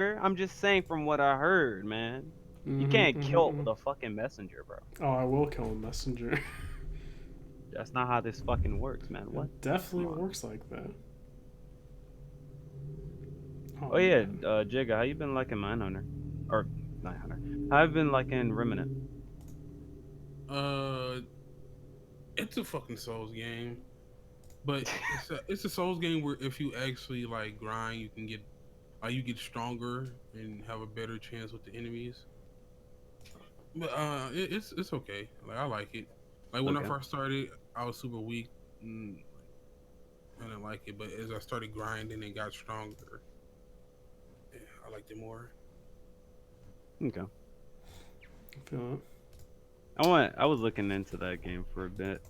I'm just saying from what I heard, man. You Mm-hmm, can't mm-hmm, kill mm-hmm. the fucking messenger, bro. Oh, I will kill a messenger. That's not how this fucking works, man. What? It definitely Come on. works like that. Oh Oh yeah, man. Jigga, how you been liking Mindhunter? Or not Hunter. How you been liking Remnant? Uh, it's a fucking Souls game, but it's a Souls game where if you actually like grind, you get stronger and have a better chance with the enemies. But it's okay. Like I like it. Like when I Okay. first started, I was super weak. And, I didn't like it, but as I started grinding and got stronger, yeah, I liked it more. Okay. I feel it. I was looking into that game for a bit.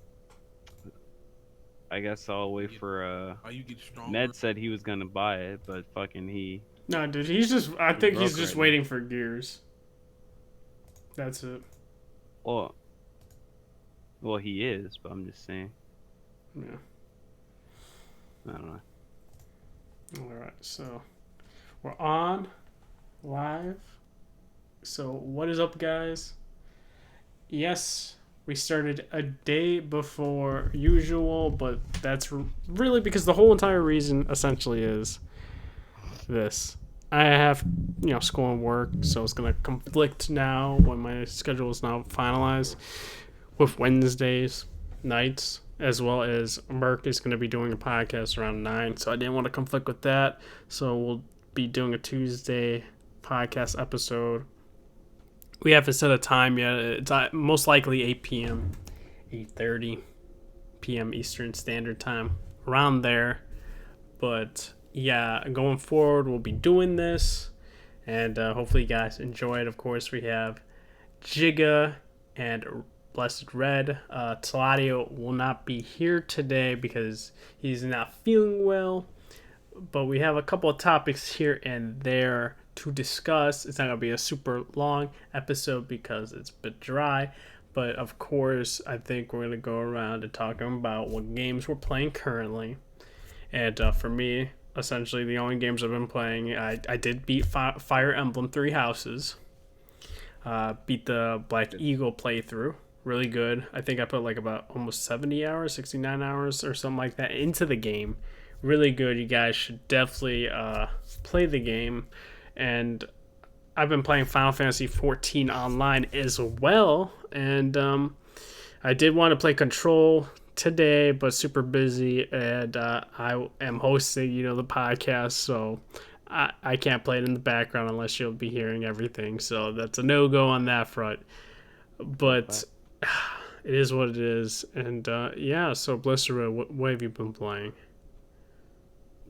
I guess I'll You wait get for you get stronger. Med said he was gonna buy it, but fucking No, dude, he's just. I he's think he's broke just right now. waiting for gears. That's it. Well, well, he is, but I'm just saying. Yeah. I don't know. All right. So we're on live. So what is up, guys? Yes, we started a day before usual, but that's really because the whole entire reason essentially is this. I have, school and work, so it's gonna conflict now when my schedule is now finalized with Wednesdays nights, as well as Merck is gonna be doing a podcast around 9, so I didn't want to conflict with that. So we'll be doing a Tuesday podcast episode. We haven't set a time yet. It's most likely 8 p.m., 8:30 p.m. Eastern Standard Time, around there. But yeah, going forward, we'll be doing this, and hopefully, you guys enjoy it. Of course, we have Giga and Blessed Red. Taladio will not be here today because he's not feeling well, but we have a couple of topics here and there to discuss. It's not going to be a super long episode because it's a bit dry, but of course, I think we're going to go around and talking about what games we're playing currently. And for me, essentially, the only games I've been playing, I did beat Fire Emblem Three Houses, beat the Black Eagle playthrough. Really good. I think I put like about almost 70 hours, 69 hours, or something like that into the game. Really good. You guys should definitely play the game. And I've been playing Final Fantasy 14 online as well. And I did want to play Control today, but super busy. And I am hosting, the podcast. So I can't play it in the background unless you'll be hearing everything. So that's a no go on that front. No But fact. it is what it is. And yeah, so Blister, what have you been playing?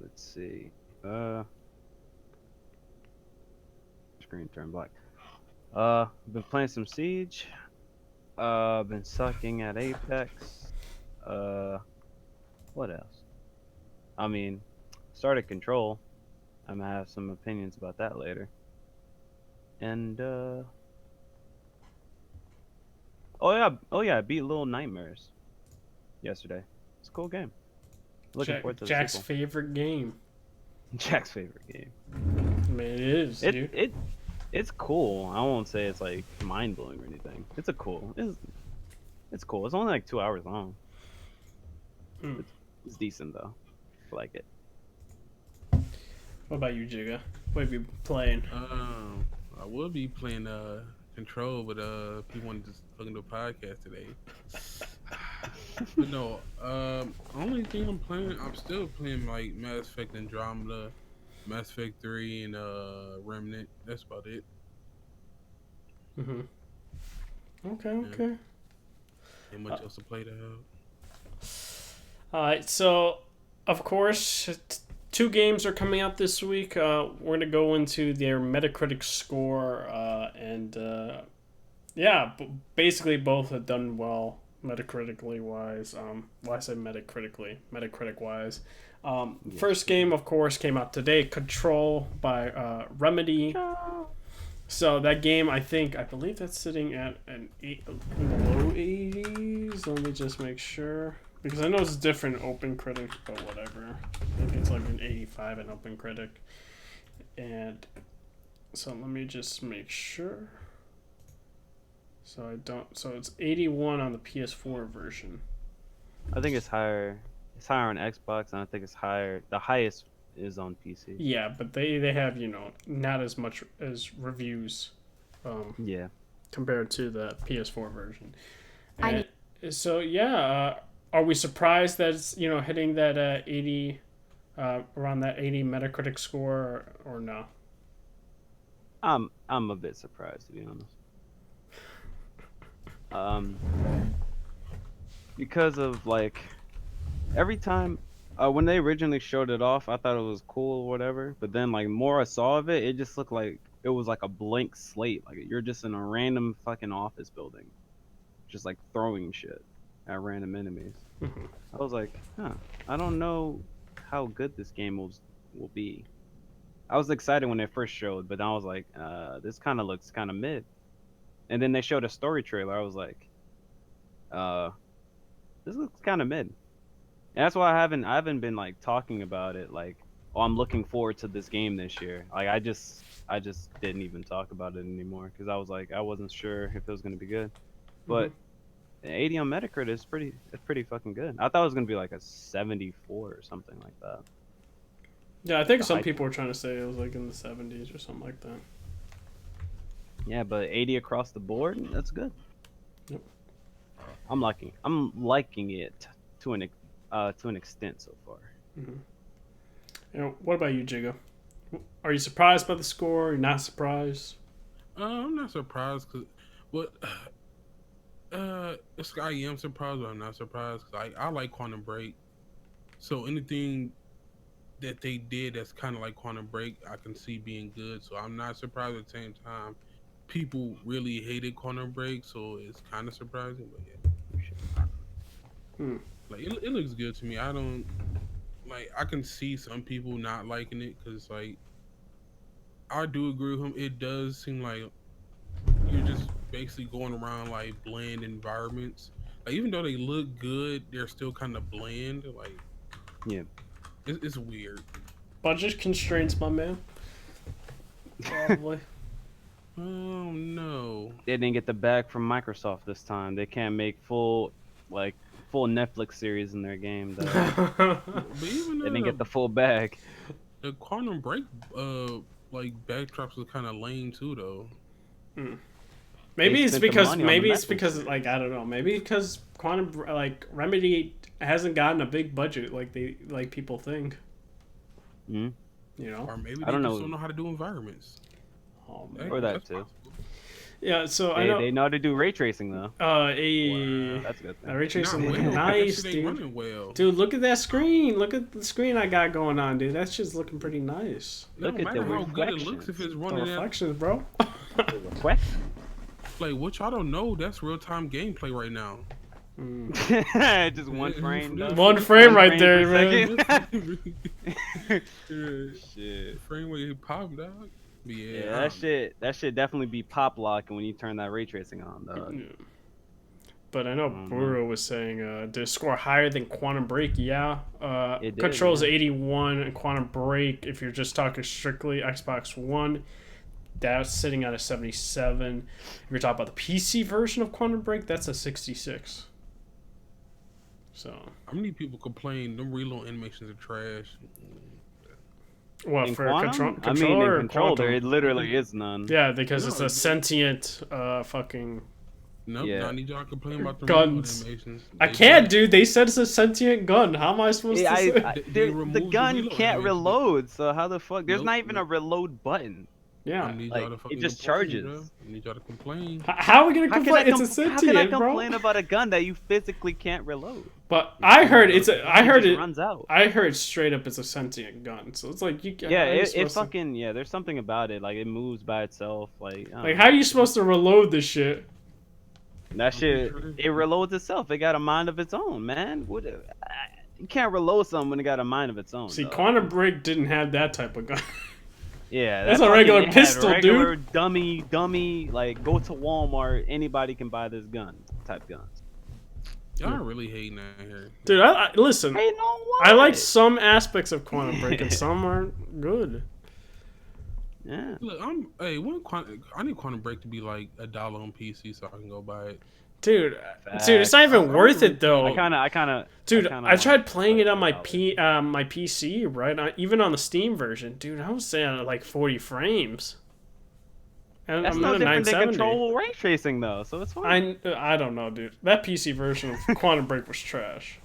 Let's see. Uh, Screen turned black. Been playing some Siege. Been sucking at Apex. Uh, what else? I mean, started Control. I'm gonna have some opinions about that later. And oh yeah, I beat Little Nightmares yesterday. It's a cool game. Looking forward to the Jack's sequel. favorite game. Jack's favorite game. I mean, it is, It dude. it it's cool. I won't say it's like mind blowing or anything. It's cool. It's only like 2 hours long. Hmm. It's decent though. I like it. What about you, Jigga? What have you been playing? I would be playing Control, but he wanted to fucking do a podcast today. But no, only thing I'm still playing like Mass Effect Andromeda, Mass Effect 3, and Remnant. That's about it. Mm-hmm. Okay, Yeah, okay. ain't much else to play to have. All right, so of course, two games are coming out this week. We're gonna go into their Metacritic score, and yeah, basically both have done well Metacritically wise. Why I say Metacritically, Metacritic wise. Yes, First game, of course, came out today. Control by Remedy. sir. So that game, I believe that's sitting at an low 80s. Let me just make sure because I know it's different Open Critic, but whatever. I think it's like an 85 in Open Critic, and So let me just make sure. So I don't. So it's 81 on the PS4 version. I think it's higher. It's higher on Xbox, and I think it's higher. The highest is on PC. Yeah, but they have not as much as reviews, Yeah. compared to the PS4 version. I And so yeah, are we surprised that it's hitting that 80, around that 80 Metacritic score or no? I'm a bit surprised, to be honest. Um, because of like every time when they originally showed it off, I thought it was cool or whatever. But then like more I saw of it, it just looked like it was like a blank slate. Like you're just in a random fucking office building, just like throwing shit at random enemies. Mhm. I was like, huh, I don't know how good this game will be. I was excited when they first showed, but then I was like, this kind of looks kind of mid. And then they showed a story trailer. I was like, uh, this looks kind of mid. And that's why I haven't been like talking about it like, oh, I'm looking forward to this game this year. Like I just didn't even talk about it anymore because I was like I wasn't sure if it was gonna be good. But 80 on Metacritic is pretty fucking good. I thought it was gonna be like a 74 or something like that. Yeah, I think The some hype. people were trying to say it was like in the 70s or something like that. Yeah, but 80 across the board, that's good. Yep. I'm liking it to an extent so far. What about you, Jigo? Are you surprised by the score? You're not surprised? I'm not surprised because, but I am surprised, but I'm not surprised because I like Quantum Break. So anything that they did that's kind of like Quantum Break, I can see being good. So I'm not surprised at the same time. People really hated Quantum Break, so it's kind of surprising. But yeah, like it looks good to me. I don't like. I can see some people not liking it because like I do agree with him. It does seem like you're just basically going around like bland environments. Like even though they look good, they're still kind of bland. Like Yeah. it's weird. Budget constraints, my man. Probably. Oh no. They didn't get the bag from Microsoft this time. They can't make full Netflix series in their game. Though. But even They didn't get the full bag. the Quantum Break like backdrops are kind of lame too though. Maybe They it's spent the because money on the Netflix because like I don't know. Maybe because Remedy hasn't gotten a big budget like people think. Mhm. You know. Or maybe I they don't just know. don't know how to do environments. Oh, Hey, man. Or that that's too. possible. Yeah. So I know. They know how to do ray tracing though. That's a good thing. Ray tracing Not looking well. nice, That shit dude. ain't running well. Dude, look at that screen. Look at the screen I got going on, dude. That shit's looking pretty nice. No Look at matter the how good it looks, if reflections. it's The running at reflections, bro. like what y'all don't know, that's real time gameplay right now. Just one frame. Though. One frame right frame there, per man. Shit. Frame where it popped out. But yeah, Yeah, that shit definitely be pop locking when you turn that ray tracing on, though. But I know Buro was saying did it score higher than Quantum Break? Yeah. It did, Control's yeah. 81 and Quantum Break, if you're just talking strictly Xbox One, that's sitting at a 77. If you're talking about the PC version of Quantum Break, that's a 66. So. how many people complain them reload animations are trash? What, In for Quantum? controller I mean, in or Control, there Quantum? it literally is none. Yeah, because it's No, a sentient fucking... Nope, Yeah. I need y'all to complain about the Guns. reload animations. I can't, dude. They said it's a sentient gun. How am I supposed Yeah, to say? They the removed the gun reload can't animation. reload, so how the fuck? There's Nope, not even a nope. reload button. Yeah. I need Like, y'all to it fucking just complain, charges. bro. I need y'all to complain. How are we gonna How can complain? I It's a how can I sentient, bro. complain about a gun that you physically can't reload? But I heard it's a. I heard just it. runs out. I heard straight up it's a sentient gun. So it's like you. Yeah, how are you it supposed to- fucking There's something about it. Like it moves by itself. Like I don't Like know. how are you supposed to reload this shit? That shit, sure it reloads itself. It got a mind of its own, man. You can't reload something when it got a mind of its own. See, dog. Quantum Break didn't have that type of gun. Yeah, That's that a regular it had pistol, regular dummy. Like go to Walmart, anybody can buy this gun type guns. Y'all really hating out here. Dude, I listen. Hey, no I like what? some aspects of Quantum Break and some aren't good. Yeah. Look, I need Quantum Break to be like $1 on PC so I can go buy it. Dude, it's not Facts. even worth it I I though. kind of, I kind of, I Dude, kind of I want tried playing like it on my $1. my PC, right? Even on the Steam version, dude, I was saying at like 40 frames, and That's I'm no at a different than 970. control ray tracing though, so it's fine. I don't know, dude. That PC version of Quantum Break was trash.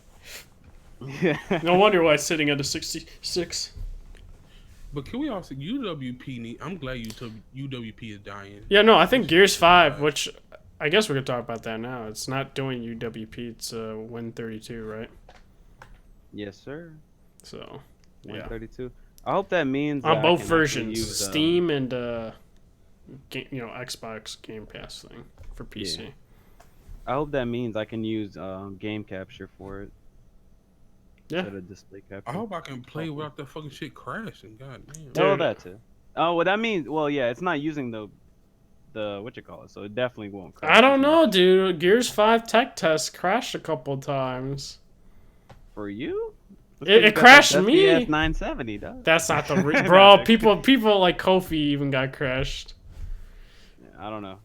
Yeah. No wonder why it's sitting at a 66. But can we also UWP need? I'm glad UWP is dying. Yeah, no, I think Gears 5, Uh, which I guess we could talk about that now. It's not doing UWP, it's Win32, right? Yes, sir. So, yeah. 132. I hope that means On that I both can actually versions, use, Steam and Xbox Game Pass thing for PC. Yeah. I hope that means I can use game capture for it Yeah. instead of display capture. I hope I can play without that fucking shit crashing. God damn. Dude. Oh, that too. Oh, well, that means, well, yeah, it's not using the what you call it, so it definitely won't crash. I don't as know, much. dude. Gears 5 tech test crashed a couple times. For you? It crashed me. FPS 970, does. That's not the bro. People like Kofi even got crashed. I don't know.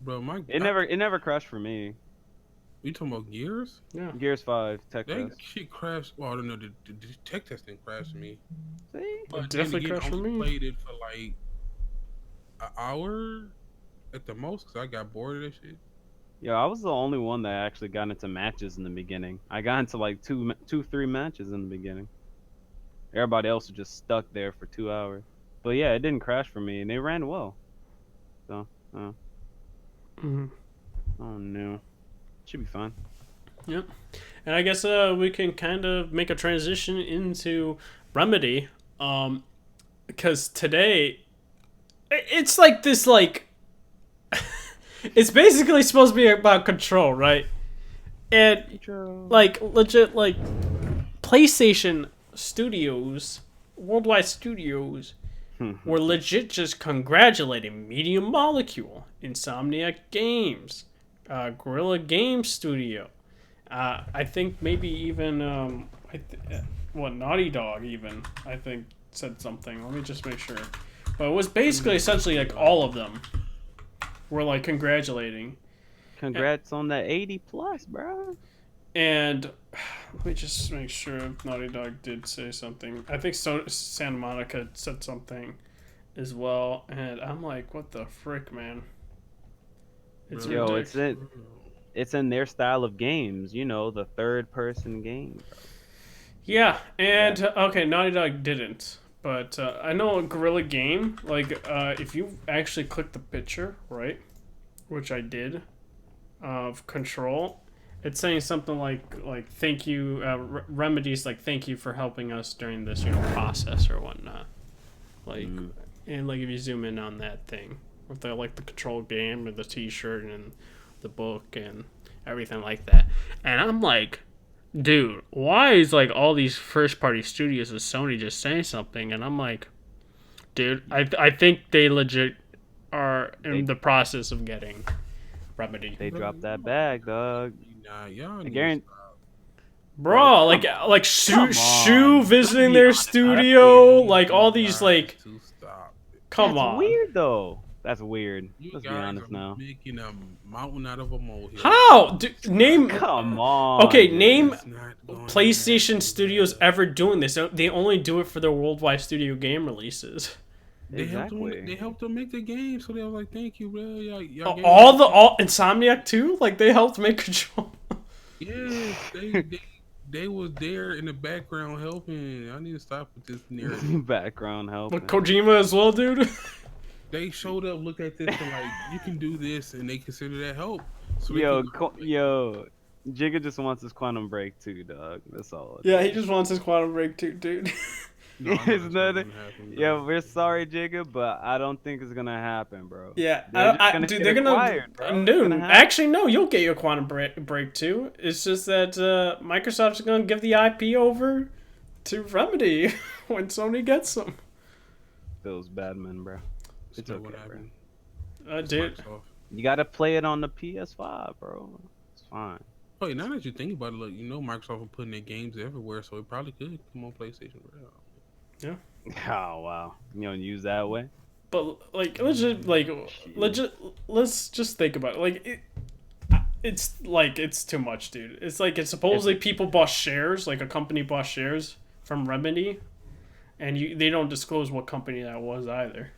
Bro, It never crashed for me. You talking about Gears? Yeah. Gears 5 tech That test. shit crashed. Well, I don't know. The tech test didn't crash for me. See? But definitely then again, crashed I for only me. played it for like an hour at the most because I got bored of that shit. Yeah, I was the only one that actually got into matches in the beginning. I got into like 3 matches in the beginning. Everybody else was just stuck there for 2 hours. But yeah, it didn't crash for me, and it ran well. So, Mhm. oh no, should be fine. Yep. And I guess we can kind of make a transition into Remedy, because today it's like this like it's basically supposed to be about control, right? And like legit like PlayStation Studios, Worldwide Studios were legit just congratulating Media Molecule, Insomniac Games, Guerrilla Games Studio. I think maybe even Naughty Dog even I think said something. Let me just make sure. But it was basically essentially like all of them were like congratulating. Congrats on that 80 plus, bro. And let me just make sure if Naughty Dog did say something. I think Santa Monica said something as well. And I'm like, what the frick, man? It's Yo, ridiculous. it's in their style of games, you know, the third person game. Yeah, and okay, Naughty Dog didn't. But I know a Guerrilla Game, like, if you actually click the picture, right, which I did, of Control, it's saying something like thank you, Remedies, like, thank you for helping us during this, process or whatnot. Like, and, like, if you zoom in on that thing, with the, like, the Control game, and the t-shirt, and the book, and everything like that. And I'm like, dude, why is like all these first party studios with Sony just saying something? And I'm like, dude, I think they legit are in the process of getting Remedy. They dropped that bag, dog. Nah, y'all I need guarantee. Bro, like Shu visiting their studio, like all these like, to stop it. come That's on. weird though. That's weird. You Let's be guys honest are now. making a mountain out of a molehill. How? Name. Come on. Okay, dude. name It's not going to PlayStation happen, Studios bro. ever doing this. They only do it for their worldwide studio game releases. They helped them. Exactly. They helped them make the game, so they were like, "Thank you, bro. Y'all gave All Insomniac too. Like they helped make Control. Yes, they was there in the background helping. I need to stop with this narrative. Background help. But Kojima as well, dude. They showed up, looked at this, and like, you can do this, and they consider that help. So they Yo, can go, yo, Jigga just wants his Quantum Break too, dog. That's all. Yeah, he just wants his Quantum Break too, dude. no, I know It's that's not nothing. gonna happen, bro. Yeah, we're sorry, Jigga, but I don't think it's gonna happen, bro. Yeah, They're just gonna dude, get they're gonna. acquired, bro. It's Dude, gonna happen. actually, no, you'll get your Quantum Break too. It's just that Microsoft's gonna give the IP over to Remedy when Sony gets them. Feels bad, man, bro. It's It's not okay, gonna bro. happen. Dude. Microsoft. You gotta play it on the PS5, bro. It's fine. Oh, now that you think about it, look, Microsoft are putting their games everywhere, so it probably could come on PlayStation. Bro. Oh wow, you don't use that way. But like, let's just think about it. Like, it's too much, dude. It's like it's supposedly people bought shares, like a company bought shares from Remedy, and they don't disclose what company that was either.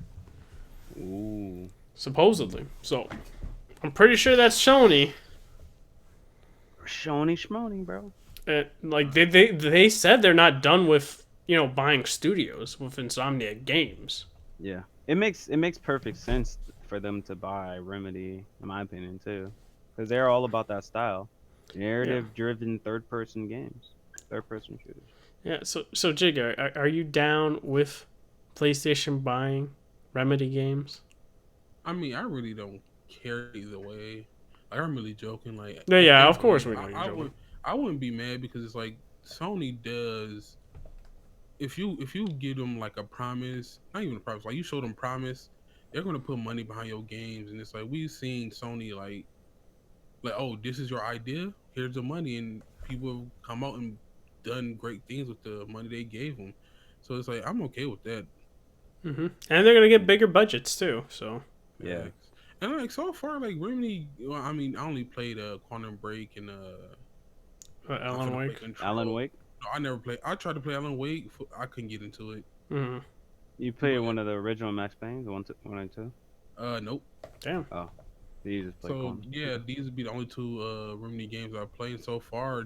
Ooh. Supposedly, so I'm pretty sure that's Sony. Shony schmony, bro. Like they said they're not done with buying studios with Insomniac Games. Yeah. It makes perfect sense for them to buy Remedy, in my opinion, too. Because they're all about that style. Narrative driven third person games. Third person shooters. Yeah. So Jig, are you down with PlayStation buying Remedy games? I mean, I really don't care either way. Like, I'm really joking. Like, No, at yeah, this of course point, we know you're I joking. would, I wouldn't be mad because it's like Sony does. If you give them like a promise, not even a promise, like you show them promise, they're gonna put money behind your games, and it's like we've seen Sony like oh, this is your idea, here's the money, and people have come out and done great things with the money they gave them. So it's like I'm okay with that. And they're gonna get bigger budgets too. So Yeah. Facts. And like so far, like Remedy, well, I mean, I only played Quantum Break and I'm Alan finna play Wake. Control. Alan Wake? No, I never played. I tried to play Alan Wake. I couldn't get into it. You played But one of the original Max Payne's, one and two? nope. Damn. Oh. So you just played So Quantum. yeah, these would be the only two Remedy games I've played so far.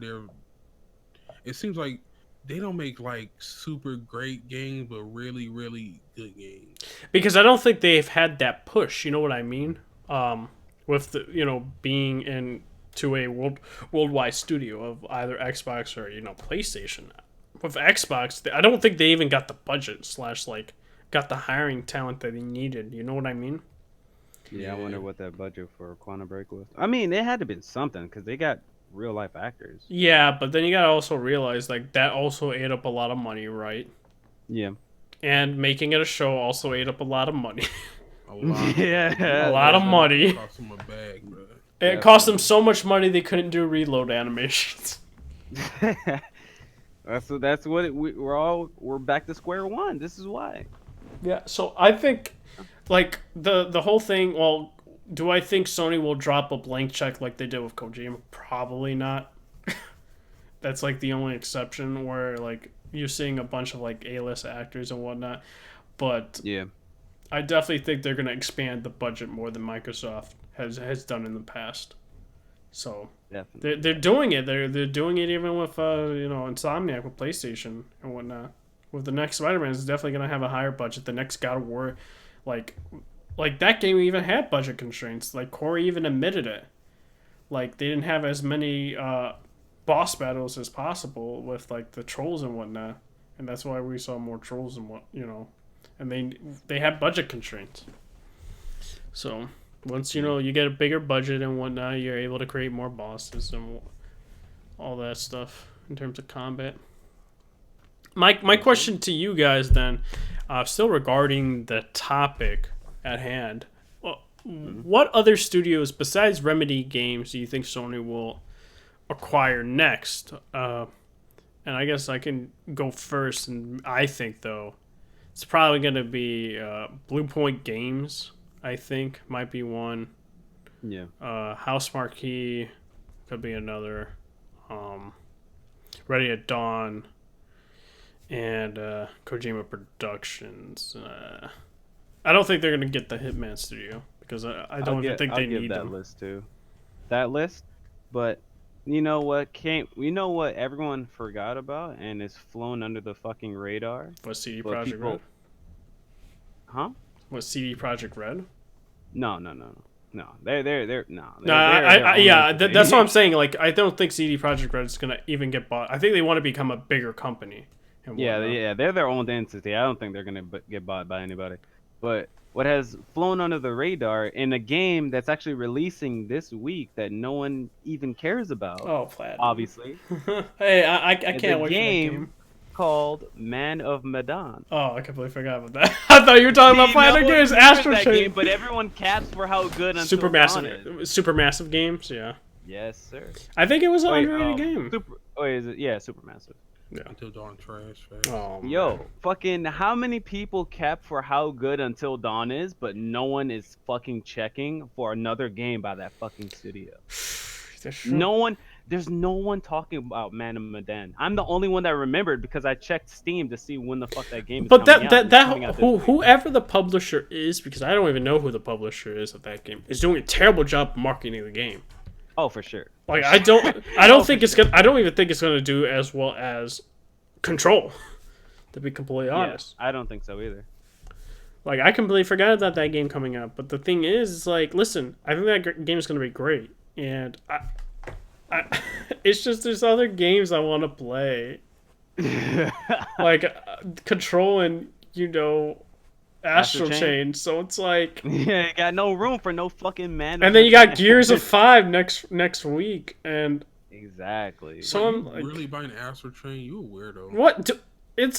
It seems like they don't make like super great games, but really, really good games. Because I don't think they've had that push. You know what I mean? With the being into a worldwide studio of either Xbox or PlayStation. With Xbox, I don't think they even got the budget / like got the hiring talent that they needed. You know what I mean? Yeah, I wonder what that budget for Quantum Break was. I mean, it had to been something because they got real life actors. Yeah, but then you gotta also realize like that also ate up a lot of money, right? Yeah. And making it a show also ate up a lot of money. A lot. Yeah. A lot of money. Cost them a bag, bro. It cost them so much money they couldn't do reload animations. That's what we're back to square one. This is why. Yeah, so I think like the whole thing, well, do I think Sony will drop a blank check like they did with Kojima? Probably not. That's like the only exception where like you're seeing a bunch of like A-list actors and whatnot. But Yeah. I definitely think they're gonna expand the budget more than Microsoft has done in the past. So Definitely. they're doing it. They're doing it even with Insomniac with PlayStation and whatnot. With the next Spider-Man, it's definitely gonna have a higher budget. The next God of War, like that game even had budget constraints. Like Corey even admitted it. Like they didn't have as many boss battles as possible with like the trolls and whatnot, and that's why we saw more trolls and and they have budget constraints. So once you get a bigger budget and whatnot, you're able to create more bosses and all that stuff in terms of combat. My question to you guys then, still regarding the topic at hand, what other studios besides Remedy Games do you think Sony will acquire next? And I guess I can go first, and I think though it's probably going to be Blue Point Games. I think might be one. Yeah. House Marquee could be another. Ready at Dawn and Kojima Productions. I don't think they're gonna get the Hitman studio because I don't even think they need that them. list too. That list, but you know what came? You know what everyone forgot about and it's flown under the fucking radar. Was CD But Projekt Red? Huh? Was CD Projekt Red? No. They're no. No, They're that's what I'm saying. Like, I don't think CD Projekt Red is gonna even get bought. I think they want to become a bigger company. And Yeah, they're their own entity. I don't think they're gonna get bought by anybody. But what has flown under the radar in a game that's actually releasing this week that no one even cares about, Oh, Platinum. obviously, Hey, I is can't a wait for that game. called Man of Medan. Oh, I completely forgot about that. I thought you were talking about Platinum No one Games. remembers Astro that Chain. game, but everyone caps for how good until Dawn is. Supermassive games. Yeah, Yes, sir. I think it was an Wait, underrated game. Is it? Yeah, Supermassive. Yeah. Until Dawn trash. Fast. Oh, Yo, man. fucking how many people kept for how good Until Dawn is, but no one is fucking checking for another game by that fucking studio. That's true. No one, there's no one talking about Man of Medan. I'm the only one that remembered because I checked Steam to see when the fuck that game is But coming out. It's coming out this week. whoever the publisher is, because I don't even know who the publisher is of that game, is doing a terrible job marketing the game. Oh, for sure. Like I don't think it's gonna. I don't even think it's gonna do as well as Control. To be completely honest, I don't think so either. like I completely forgot about that game coming out. But the thing is like, listen, I think that game is gonna be great, and it's just there's other games I want to play, like Control and Astral Chain. So it's like, yeah, you got no room for no fucking Man. and then you got Gears of 5 next week, and exactly. so I'm like, really buying Astral Chain? You a weirdo. what? It's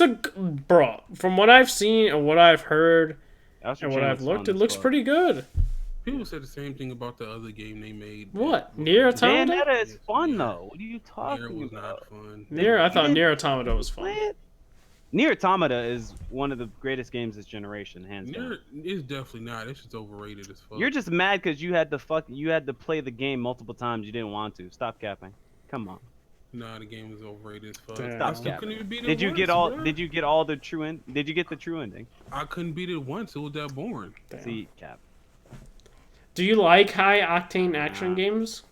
bro. From what I've seen and what I've heard Astral and what Chain I've looks looked, fun it as looks fuck. pretty good. People said the same thing about the other game they made. What? Nier Automata? Bayonetta is fun though. What are you Nier talking was about? not fun. Nier, I thought didn't Nier Automata was fun. What? Nier Automata is one of the greatest games this generation, hands down. Nier is definitely not. It's just overrated as fuck. You're just mad because you had to play the game multiple times. You didn't want to. Stop capping. Come on. Nah, the game was overrated as fuck. Damn. I Stop still capping. couldn't even beat it Did you once, get all? bro. Did you get all the true end? Did you get the true ending? I couldn't beat it once. It was that boring. Damn. See, cap. Do you like high octane action Nah. games?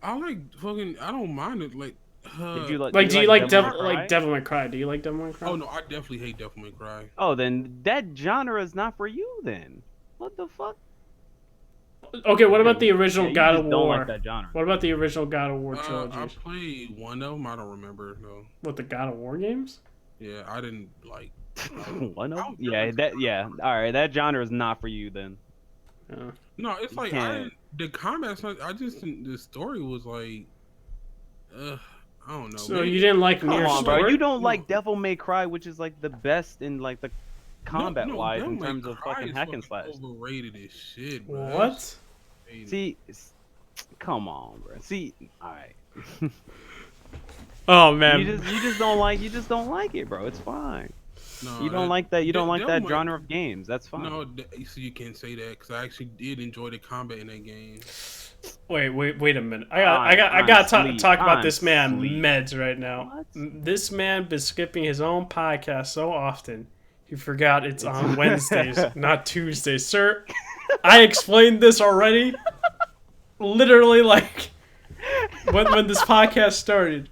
I like fucking. I don't mind it. Like. Did you like? Like, do you like Devil May Cry? Devil May Cry? Do you like Devil May Cry? Oh no, I definitely hate Devil May Cry. Oh, then that genre is not for you. Then what the fuck? Okay, what about the original you God just of don't War? like that genre. What about the original God of War I trilogy? played one of them. I don't remember though. What, the God of War games? Yeah, I didn't like. One of I them? was Yeah, never- that yeah. All right, that genre is not for you then. Yeah. No, it's like can't. the combat's not. I just think the story was like. I don't know. So Maybe- you didn't like Come Nier on, bro. Story? You don't No. like Devil May Cry, which is like the best in like the No, combat wise Devil in May terms of Cry fucking is hack and slash. Overrated as shit, bro. What? See, come on, bro. See, all right. Oh man. you just don't like it, bro. It's fine. No, You don't like that. You don't like that Devil May- genre of games. That's fine. No, so you can't say that because I actually did enjoy the combat in that game. Wait a minute. I got I'm to talk about I'm this man sleep. meds right now. What? This man been skipping his own podcast so often. He forgot it's on Wednesdays, not Tuesdays. Sir, I explained this already. Literally, like when this podcast started,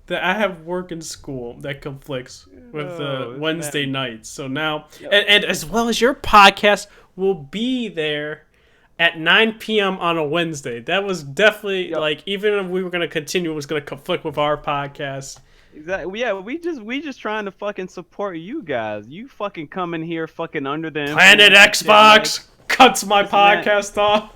that I have work in school that conflicts with Oh, this Wednesday man. nights. So now, Yep. and as well as your podcast will be there at 9 p.m. on a Wednesday. That was definitely Yep. like, even if we were gonna continue, it was gonna conflict with our podcast. Exactly. Yeah, we just trying to fucking support you guys. You fucking come in here fucking under the Planet influence and shit, Xbox cuts my This man- podcast off.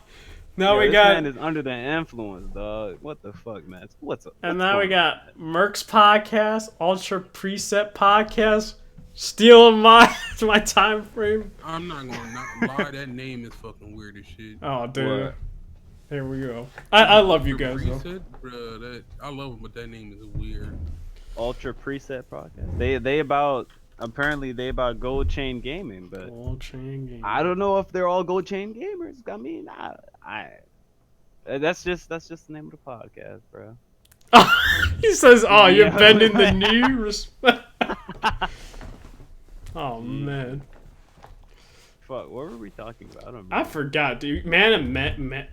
Now Yo, we this got, man is under the influence, dog. What the fuck, man? What's up? and now we got Merck's podcast, Ultra Preset podcast, stealing my my time frame. I'm not gonna not lie. That name is fucking weird as shit. Oh, dude. What? Here we go. I love you guys, though. Reset, bro, that I love it, but that name is weird. Ultra Preset podcast. They about apparently they about gold chain gaming, but Gold chain game. I don't know if they're all gold chain gamers. I mean, that's just the name of the podcast, bro. He says, "Oh, you're Yeah. bending the knee." Respect. Oh man, Fuck, what were we talking about? I don't I remember. forgot, dude. Man, and man.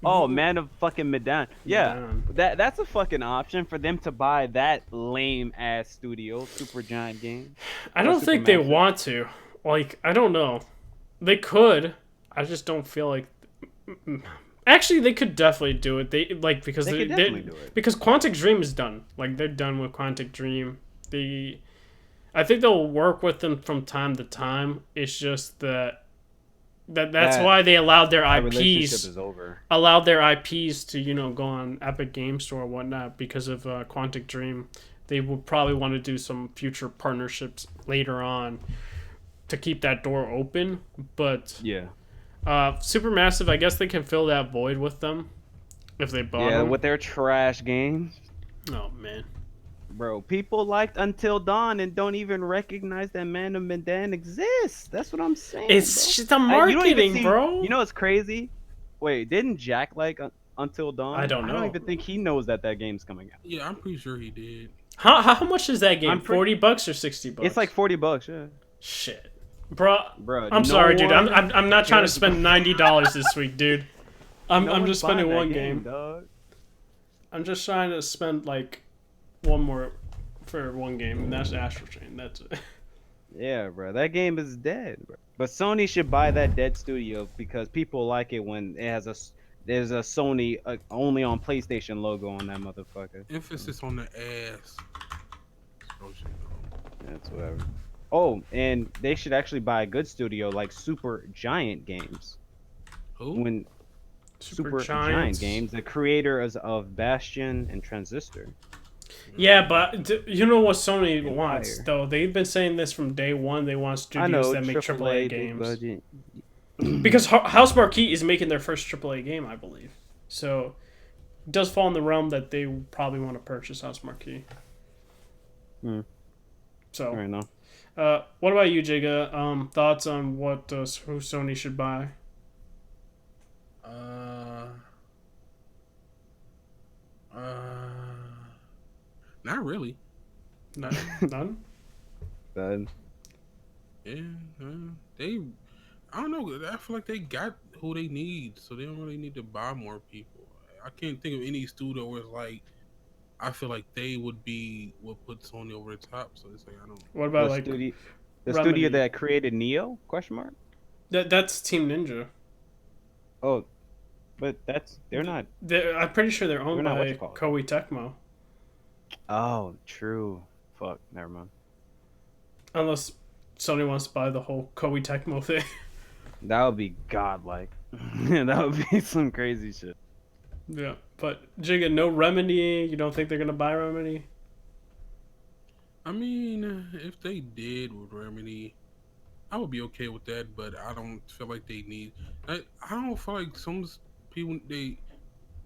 Oh, Man of fucking Medan. Yeah, Man. that's a fucking option for them to buy that lame ass studio, Super Giant Games. I don't Super think they Massive. want to. Like, I don't know. They could. I just don't feel like. Actually, they could definitely do it. They like because They could definitely do it. because Quantic Dream is done. Like, they're done with Quantic Dream. I think they'll work with them from time to time. It's just that's That- why they allowed their That relationship IPs is over. to go on Epic Game Store or whatnot because of Quantic Dream. They will probably want to do some future partnerships later on to keep that door open. But Yeah. Supermassive, I guess they can fill that void with them if they bought Yeah, them. with their trash games. Oh man, Bro, people liked Until Dawn and don't even recognize that Man of Medan exists. That's what I'm saying, It's bro. just the You don't even marketing, see. bro. You know what's crazy? Wait, didn't Jack like Until I Dawn? don't I don't know. even think he knows that game's coming out. Yeah, I'm pretty sure he did. How much is that game? I'm pretty. $40 or $60? It's like $40. Yeah, Shit, bro. bro. I'm No sorry, dude. one I'm not trying to cares. spend $90 this week, dude. No I'm one's just spending buying that one game. dog. I'm just trying to spend like one more for one game, and that's Astral Chain. That's it. Yeah, bro. That game is dead, bro. But Sony should buy that dead studio because people like it when it has there's a Sony only on PlayStation logo on that motherfucker. Emphasis on the ass. Oh, shit, no. That's whatever. Oh, and they should actually buy a good studio like Super Giant Games. Who? When Super Super Giant Giants. Games, the creators of Bastion and Transistor. Yeah, but you know what Sony Empire. wants though? They've been saying this from day one. They want I know, studios that make AAA big games. budget. Because House Marquee is making their first AAA game, I believe. So it does fall in the realm that they probably want to purchase House Marquee. Hmm. So, Fair enough. what about you, Jiga? Thoughts on what who Sony should buy? Uh, not really. None. None. Then Yeah, they. I don't know. I feel like they got who they need, so they don't really need to buy more people. I can't think of any studio where it's like I feel like they would put Sony over the top. So it's like I don't. What about the like studio, the Remedy? studio that created Neo? Question mark. That's Team Ninja. Oh, but they're not. I'm pretty sure they're owned They're not what by you call it. Koei Tecmo, Oh, true. Fuck. Never mind. unless Sony wants to buy the whole Koei Tecmo thing. That would be godlike. That would be some crazy shit. Yeah, but Jiga, no Remedy. You don't think they're gonna buy Remedy? I mean, if they did with Remedy, I would be okay with that. But I don't feel like they need. I don't feel like some people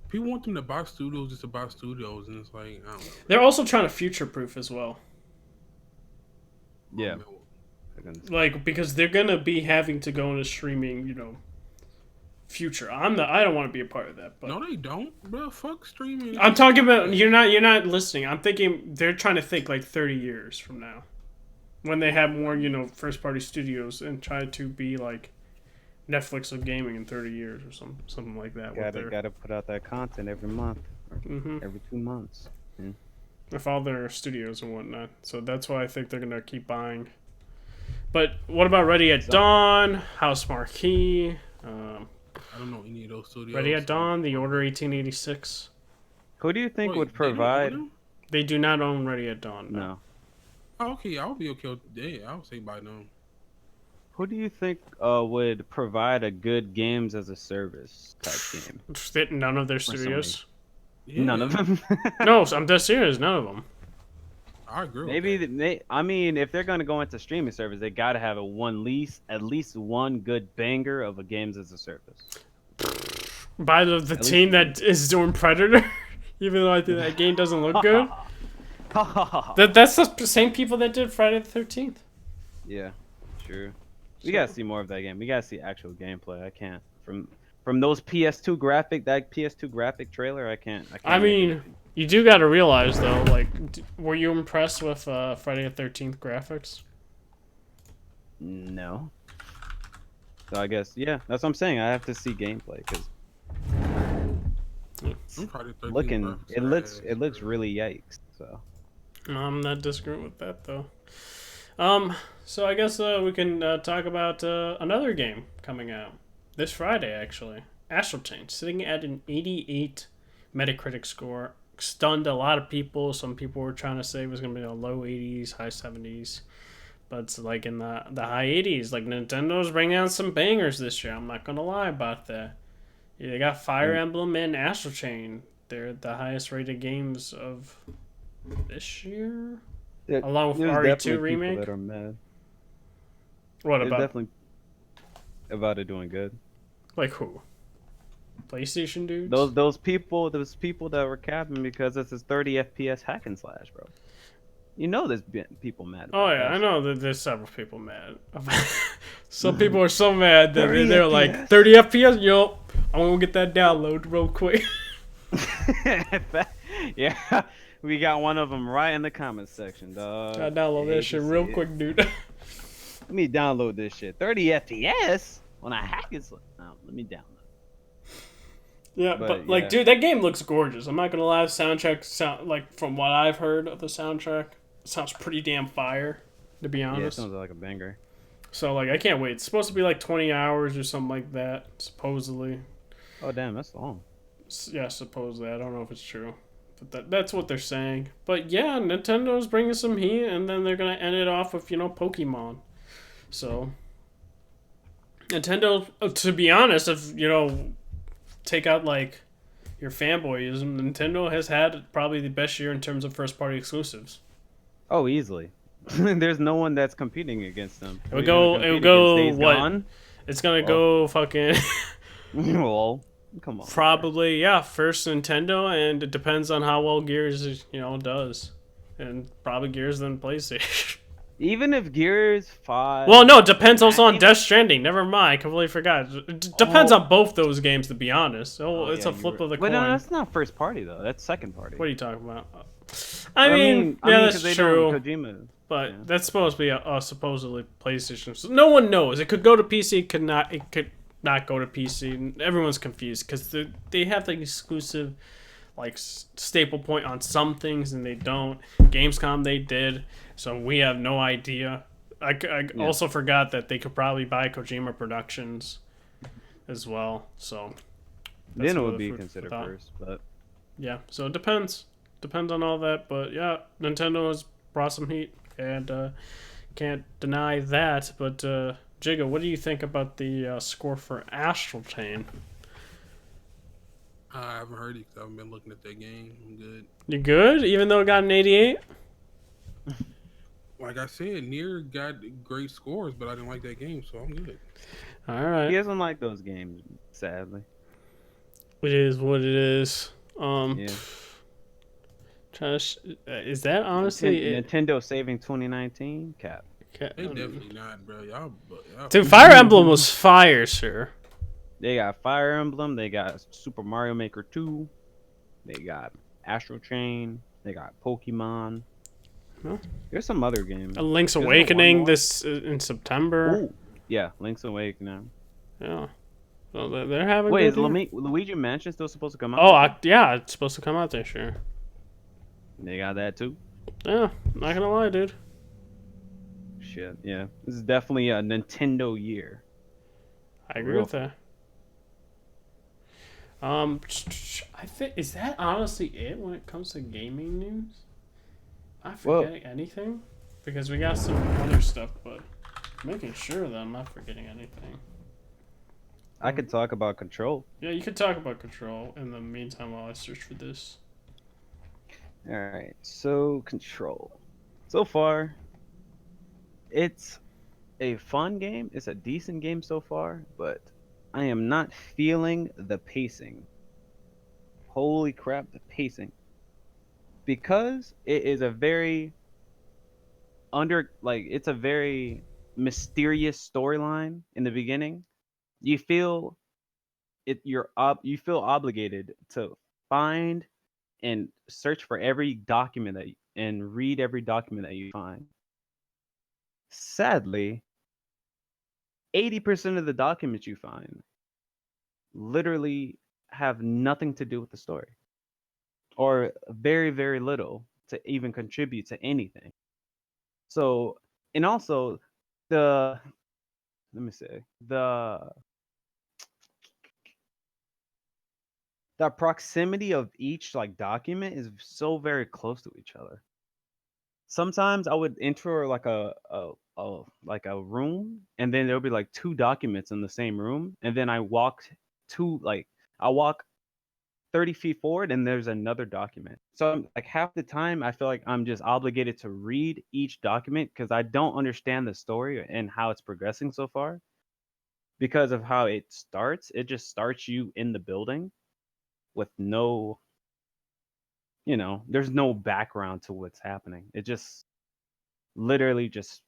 people want them to buy studios just to buy studios, and it's like I don't know. They're also trying to future-proof as well. Yeah. Like because they're gonna be having to go into streaming, future. I don't want to be a part of that, but No, they don't, bro. Fuck streaming. I'm talking about you're not listening. I'm thinking they're trying to think like 30 years from now, when they have more first party studios and try to be like Netflix of gaming in 30 years or something like that. Gotta put out that content every month, or every 2 months. With all their studios and whatnot. So that's why I think they're gonna keep buying. But what about Ready at Dawn, House Marquee, I don't know any of those studios. Ready at Dawn, The Order 1886? Who do you think Wait, would they don't provide? own them? They do not own Ready at Dawn. No. Oh, okay, I would be okay with that. I would say buy them. Who do you think would provide a good games as a service type game? None of their For studios. Yeah, None of them. No, I'm dead serious. None of them. I agree. Maybe I mean, if they're gonna go into streaming service, they gotta have at least one good banger of a games as a service. By the At team least- that is doing Predator, even though I think that game doesn't look good. That's the same people that did Friday the 13th. Yeah, true. We gotta see more of that game. We gotta see actual gameplay. I can't from those PS2 graphic trailer. I can't. I mean, you do got to realize though, like, were you impressed with Friday the 13th graphics? No. So I guess that's what I'm saying. I have to see gameplay because I'm probably 13 it looks really yikes. So I'm not disagreeing with that though. So I guess we can talk about another game coming out this Friday. Actually, Astral Chain sitting at an 88 Metacritic score, stunned a lot of people. Some people were trying to say it was going to be a low 80s, high 70s, but it's like in the high 80s. Like Nintendo's bringing out some bangers this year. I'm not going to lie about that. Yeah, they got Fire Emblem and Astral Chain. They're the highest rated games of this year. Along with there's RE2 definitely remake? people that are mad. What There's about? definitely about it doing good. Like who? PlayStation dudes. those people that were capping because it's a 30 FPS hack and slash, bro. You know, there's been people mad Oh about yeah, that I shit. know that there's several people mad. Some people are so mad that 30 they're like FPS. 30 FPS. Yo, I'm gonna get that download real quick. Yeah, we got one of them right in the comments section, I dog. download that Hate to shit see real it. quick, dude. Let me download this shit. 30 FPS when I hack it. No, let me download. Yeah, But but like, yeah, dude, that game looks gorgeous. I'm not gonna lie. Soundtrack sound like from what I've heard of the soundtrack, sounds pretty damn fire. To be yeah, it honest. sounds like a banger. So like, I can't wait. It's supposed to be like 20 hours or something like that, supposedly. Oh damn, that's long. Yeah, supposedly. I don't know if it's true, but that's what they're saying. But yeah, Nintendo's bringing some heat, and then they're gonna end it off with Pokemon. So Nintendo, to be honest, if take out like your fanboyism, Nintendo has had probably the best year in terms of first party exclusives. Oh, easily. There's no one that's competing against them. It Who are would you gonna go. It would compete against? go Days what? Gone? It's gonna Well, go fucking well, come on, bro. probably first Nintendo, and it depends on how well Gears does, and probably Gears then PlayStation. Even if Gears Well, 5, no, it depends also on even Death Stranding. Never mind, I completely forgot. It depends oh, on both those games, to be honest. Oh, oh it's yeah, a you flip were. of the But no, coin. that's not first party though. That's second party. What are you talking about? I mean, Yeah, because that's they don't true. Kojima. But Yeah, that's supposed to be a supposedly PlayStation. So no one knows. It could go to PC. It could not. It could not go to PC. Everyone's confused because they have the exclusive like staple point on some things and they don't. Gamescom they did, so we have no idea. I yeah. also forgot that they could probably buy Kojima Productions as well. So that's Then it would another be food for considered thought. first, but Yeah, so it depends on all that. But yeah, Nintendo has brought some heat, and can't deny that. But Jigga, what do you think about the score for Astral Chain? I haven't heard it 'cause I haven't been looking at that game. I'm good. You good? Even though it got an 88? Like I said, Nier got great scores, but I didn't like that game, so I'm good. All he right. doesn't like those games, sadly. It is what it is. Yeah. Is that honestly it? Nintendo saving 2019 cap. They definitely not, bro. Y'all Dude, Fire Emblem was fire, sir. They got Fire Emblem. They got Super Mario Maker 2. They got Astral Chain. They got Pokemon. Huh? There's some other games. Link's Isn't there one Awakening more? this in September. Ooh, yeah, Link's Awakening. Yeah. So they're having Wait, good is year. Luigi Mansion still supposed to come out? Oh, this year? yeah, it's supposed to come out this year. They got that too. Yeah, not gonna lie, dude. Shit, yeah. This is definitely a Nintendo year. I agree Real with that. I think is that honestly it when it comes to gaming news? Am I Well- forgetting anything? Because we got some other stuff, but making sure that I'm not forgetting anything. I could talk about Control. Yeah, you could talk about Control in the meantime while I search for this. All right, so Control. So far, it's a fun game. It's a decent game so far, but I am not feeling the pacing. Holy crap, the pacing. Because it is a very it's a very mysterious storyline in the beginning. You feel you feel obligated to find and search for every document and read every document that you find. Sadly, 80% of the documents you find literally have nothing to do with the story or very, very little to even contribute to anything. So, and also the, let me say, the proximity of each like document is so very close to each other. Sometimes I would enter like a room, and then there'll be like two documents in the same room, and then I walk 30 feet forward, and there's another document. So like half the time, I feel like I'm just obligated to read each document because I don't understand the story and how it's progressing so far. because of how it starts. It just starts you in the building with no, there's no background to what's happening. It just literally just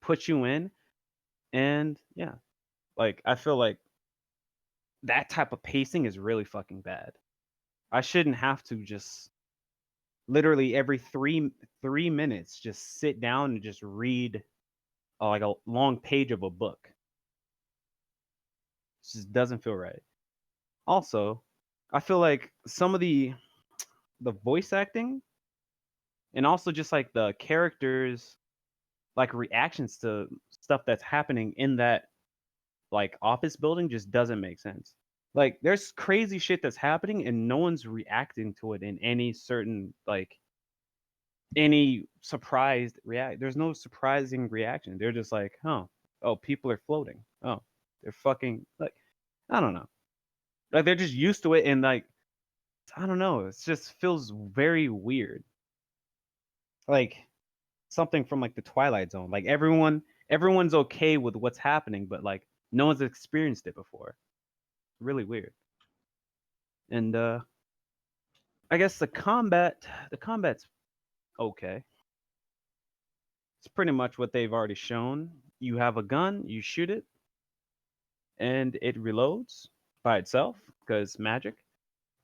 puts you in, and yeah, like I feel like that type of pacing is really fucking bad. I shouldn't have to just literally every three minutes just sit down and just read like a long page of a book. It just doesn't feel right. Also, I feel like some of the voice acting and also just like the characters like reactions to stuff that's happening in that like office building just doesn't make sense. Like there's crazy shit that's happening and no one's reacting to it in any certain like any surprised react. There's no surprising reaction. They're just like, "Huh. Oh, people are floating. Oh, they're fucking like I don't know. Like they're just used to it and like I don't know. It just feels very weird. Like something from like the Twilight Zone. Like everyone's okay with what's happening, but like no one's experienced it before. Really weird. And I guess the combat's okay. It's pretty much what they've already shown. You have a gun, you shoot it, and it reloads by itself because magic,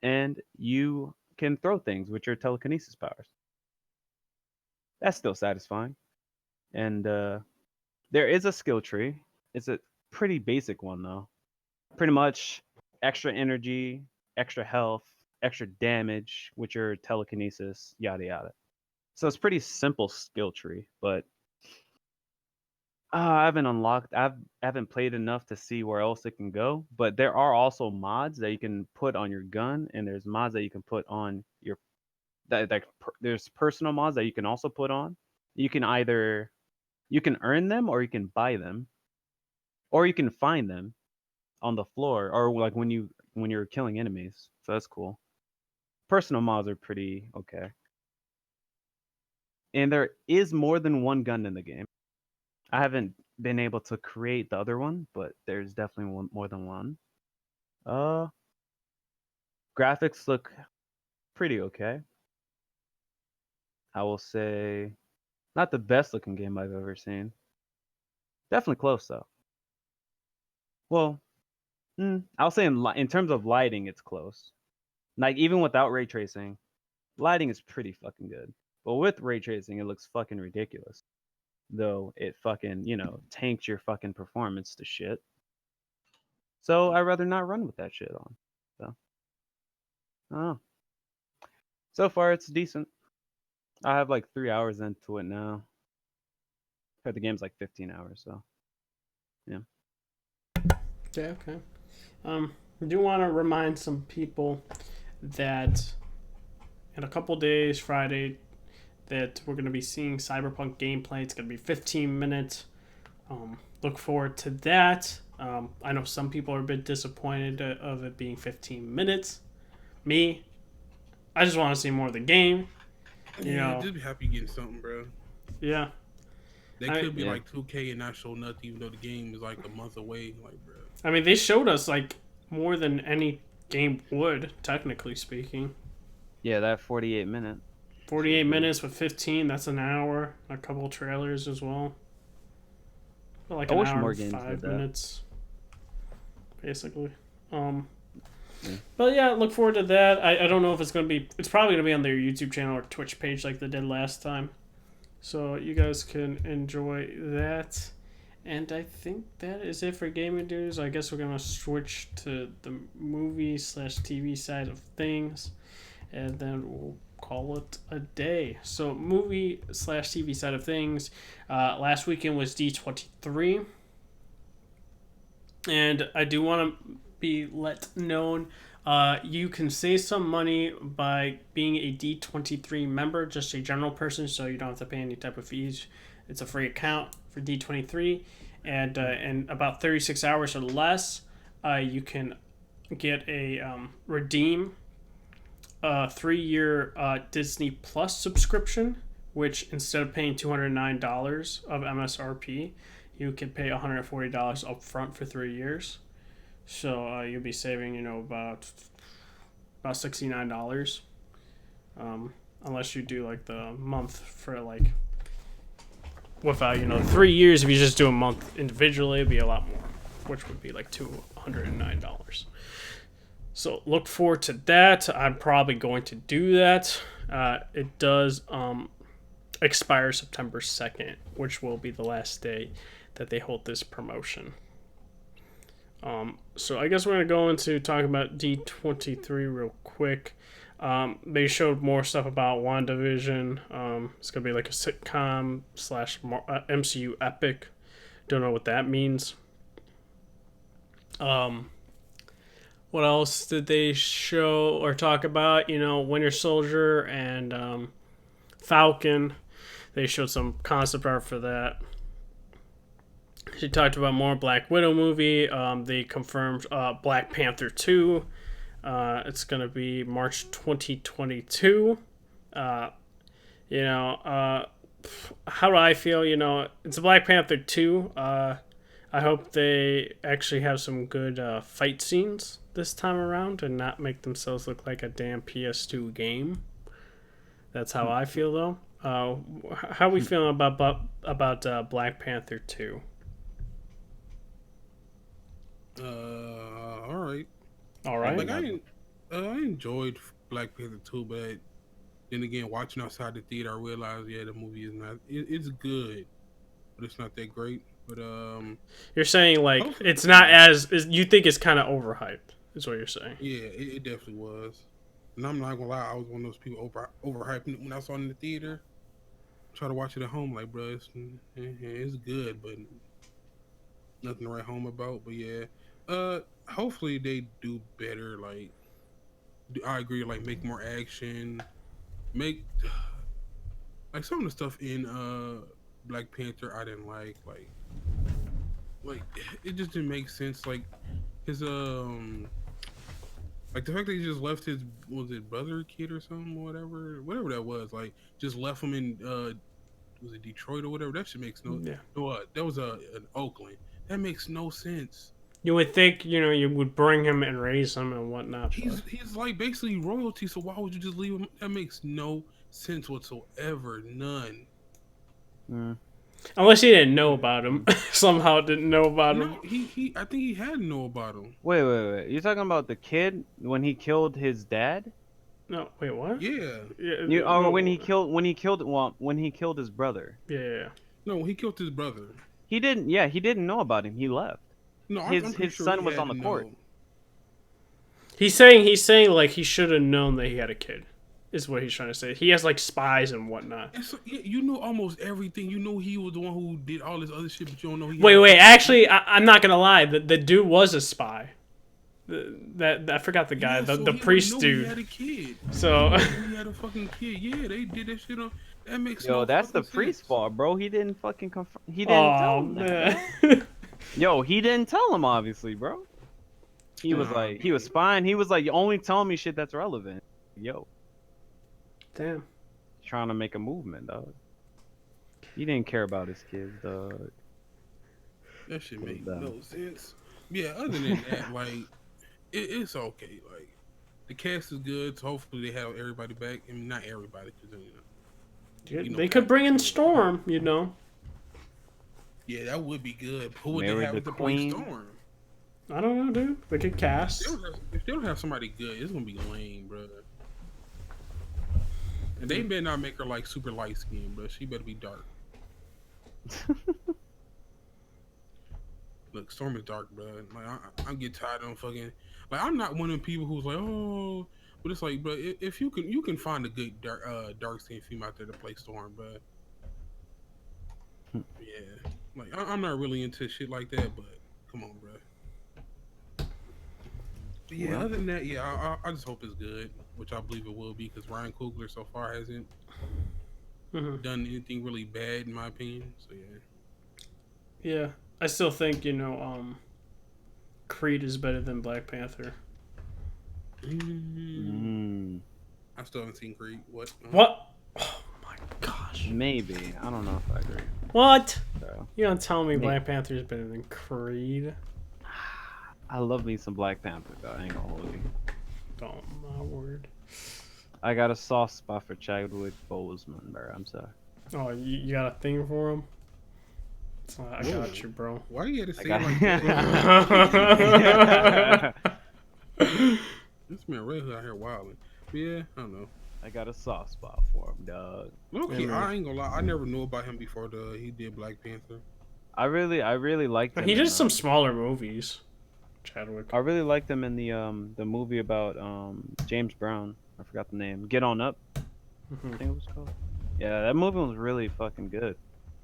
and you can throw things with your telekinesis powers. That's still satisfying. And there is a skill tree. It's a pretty basic one though. Pretty much extra energy, extra health, extra damage with your telekinesis, yada yada. So it's pretty simple skill tree, but I haven't unlocked. I haven't played enough to see where else it can go. But there are also mods that you can put on your gun, and there's mods that you can put on your there's personal mods that you can also put on. You can either you can earn them or you can buy them, or you can find them on the floor or like when you're killing enemies. So that's cool. Personal mods are pretty okay. And there is more than one gun in the game. I haven't been able to create the other one, but there's definitely more than one. Uh, graphics look pretty okay. I will say not the best looking game I've ever seen. Definitely close though. Well, I'll say in terms of lighting, it's close. Like even without ray tracing, lighting is pretty fucking good. But with ray tracing, it looks fucking ridiculous. Though it fucking tanks your fucking performance to shit. So I'd rather not run with that shit on. So, oh, so far it's decent. I have like 3 hours into it now. But the game's like 15 hours, so yeah. Okay, okay. I do want to remind some people that in a couple days, Friday, that we're going to be seeing Cyberpunk gameplay. It's going to be 15 minutes. Look forward to that. I know some people are a bit disappointed of it being 15 minutes. Me, I just want to see more of the game. Just be happy getting something, bro. Yeah. They could be like 2K and not show nothing, even though the game is like a month away. Like, bro. I mean, they showed us like more than any game would, technically speaking. Yeah, that 48-minute. 48 minutes with 15, that's an hour. A couple trailers as well. Like an hour and 5 minutes, basically. But yeah, look forward to that. I don't know if it's going to be... It's probably going to be on their YouTube channel or Twitch page like they did last time. So you guys can enjoy that. And I think that is it for gaming news. I guess we're going to switch to the movie/TV side of things. And then we'll call it a day. So movie/TV side of things. Last weekend was D23. And I do want to be let known you can save some money by being a D23 member, just a general person, so you don't have to pay any type of fees. It's a free account for D23, and in about 36 hours or less, you can get a redeem a 3-year Disney Plus subscription, which instead of paying $209 of MSRP, you can pay $140 up front for 3 years. So you'll be saving, about $69. Unless you do like the month for like without 3 years. If you just do a month individually, it'd be a lot more, which would be like $209. So look forward to that. I'm probably going to do that. It does expire September 2nd, which will be the last day that they hold this promotion. So I guess we're going to go into talking about D23 real quick. They showed more stuff about WandaVision. It's going to be like a sitcom slash MCU epic. Don't know what that means. What else did they show or talk about? Winter Soldier and Falcon. They showed some concept art for that. She talked about more Black Widow movie. They confirmed Black Panther 2. It's going to be March 2022. How do I feel? It's a Black Panther 2. I hope they actually have some good fight scenes this time around and not make themselves look like a damn PS2 game. That's how I feel, though. How are we feeling about Black Panther 2? All right. All right. Like I enjoyed Black Panther 2, but then again, watching outside the theater, I realized the movie is not. It's good, but it's not that great. But you're saying like it's not you think it's kind of overhyped, is what you're saying? Yeah, it definitely was. And I'm not gonna lie, I was one of those people overhyping it when I saw it in the theater. Try to watch it at home, like, bro, it's good, but nothing to write home about. But yeah, hopefully they do better. Like, I agree. Like, make more action, make like some of the stuff in Black Panther I didn't like. Like it just didn't make sense. Like his like the fact that he just left his brother, kid, or something, or whatever that was. Like just left him in was it Detroit or whatever? That shit makes no. Yeah. No, that was in Oakland. That makes no sense. You would think you would bring him and raise him and whatnot. He's like basically royalty. So why would you just leave him? That makes no sense whatsoever. None. Unless he didn't know about him. Somehow didn't know about him. No, he I think he had to know about him. Wait. You're talking about the kid when he killed his dad? No, wait, what? Yeah. When he killed his brother. Yeah. No, he killed his brother. He didn't. Yeah, he didn't know about him. He left. No, his sure son was on the court. know. He's saying like he should have known that he had a kid. Is what he's trying to say. He has like spies and whatnot. And so, you know almost everything. You know he was the one who did all this other shit, but you don't know he. Wait. Actually, I'm not gonna lie. The dude was a spy. That I forgot the guy. Yeah, the priest dude. He had a kid. So he had a fucking kid. Yeah, they did that shit on. That makes that's the sense. priest's fault, bro. He didn't fucking confirm. He didn't tell him that. Yo, he didn't tell him, obviously, bro. He was like, he was spying. He was like, you only tell me shit that's relevant. Yo. Damn. Trying to make a movement, dog. He didn't care about his kids, dog. That shit make no sense. Yeah, other than that, like, it's okay. Like, the cast is good, so hopefully they have everybody back. I mean, not everybody, because they could bring in Storm, Yeah, that would be good. Who would Marry they have the to queen. play Storm? I don't know, dude. They could cast. If they don't have somebody good, it's gonna be lame, bro. And they better not make her like super light skinned, bro. She better be dark. Look, Storm is dark, bro. Like I'm getting tired of them fucking. Like I'm not one of them people who's like, oh, but it's like, bro, if you can find a good dark skinned female out there to play Storm, bro. Yeah, like I'm not really into shit like that, but come on, bro. But yeah, other than that, yeah, I just hope it's good, which I believe it will be, because Ryan Coogler so far hasn't done anything really bad, in my opinion. So yeah. Yeah, I still think Creed is better than Black Panther. I still haven't seen Creed. What? What? Oh my gosh. Maybe. I don't know if I agree. What? So, You don't tell me Me. Black Panther's better than Creed? I love me some Black Panther though. I ain't gonna hold you. Oh my word. I got a soft spot for Chadwick Boseman, bro. I'm sorry. Oh, you got a thing for him? I Whoa. got you, bro. Why you had to I say got. it like that? This man Red Hood out here wilding. Yeah, I don't know. I got a soft spot for him, dog. Okay, man. I ain't gonna lie. I never knew about him before he did Black Panther. I really liked him. He in, did some smaller movies. Chadwick. I really liked him in the movie about James Brown. I forgot the name. Get On Up. Mhm. I think it was called. Yeah, that movie was really fucking good.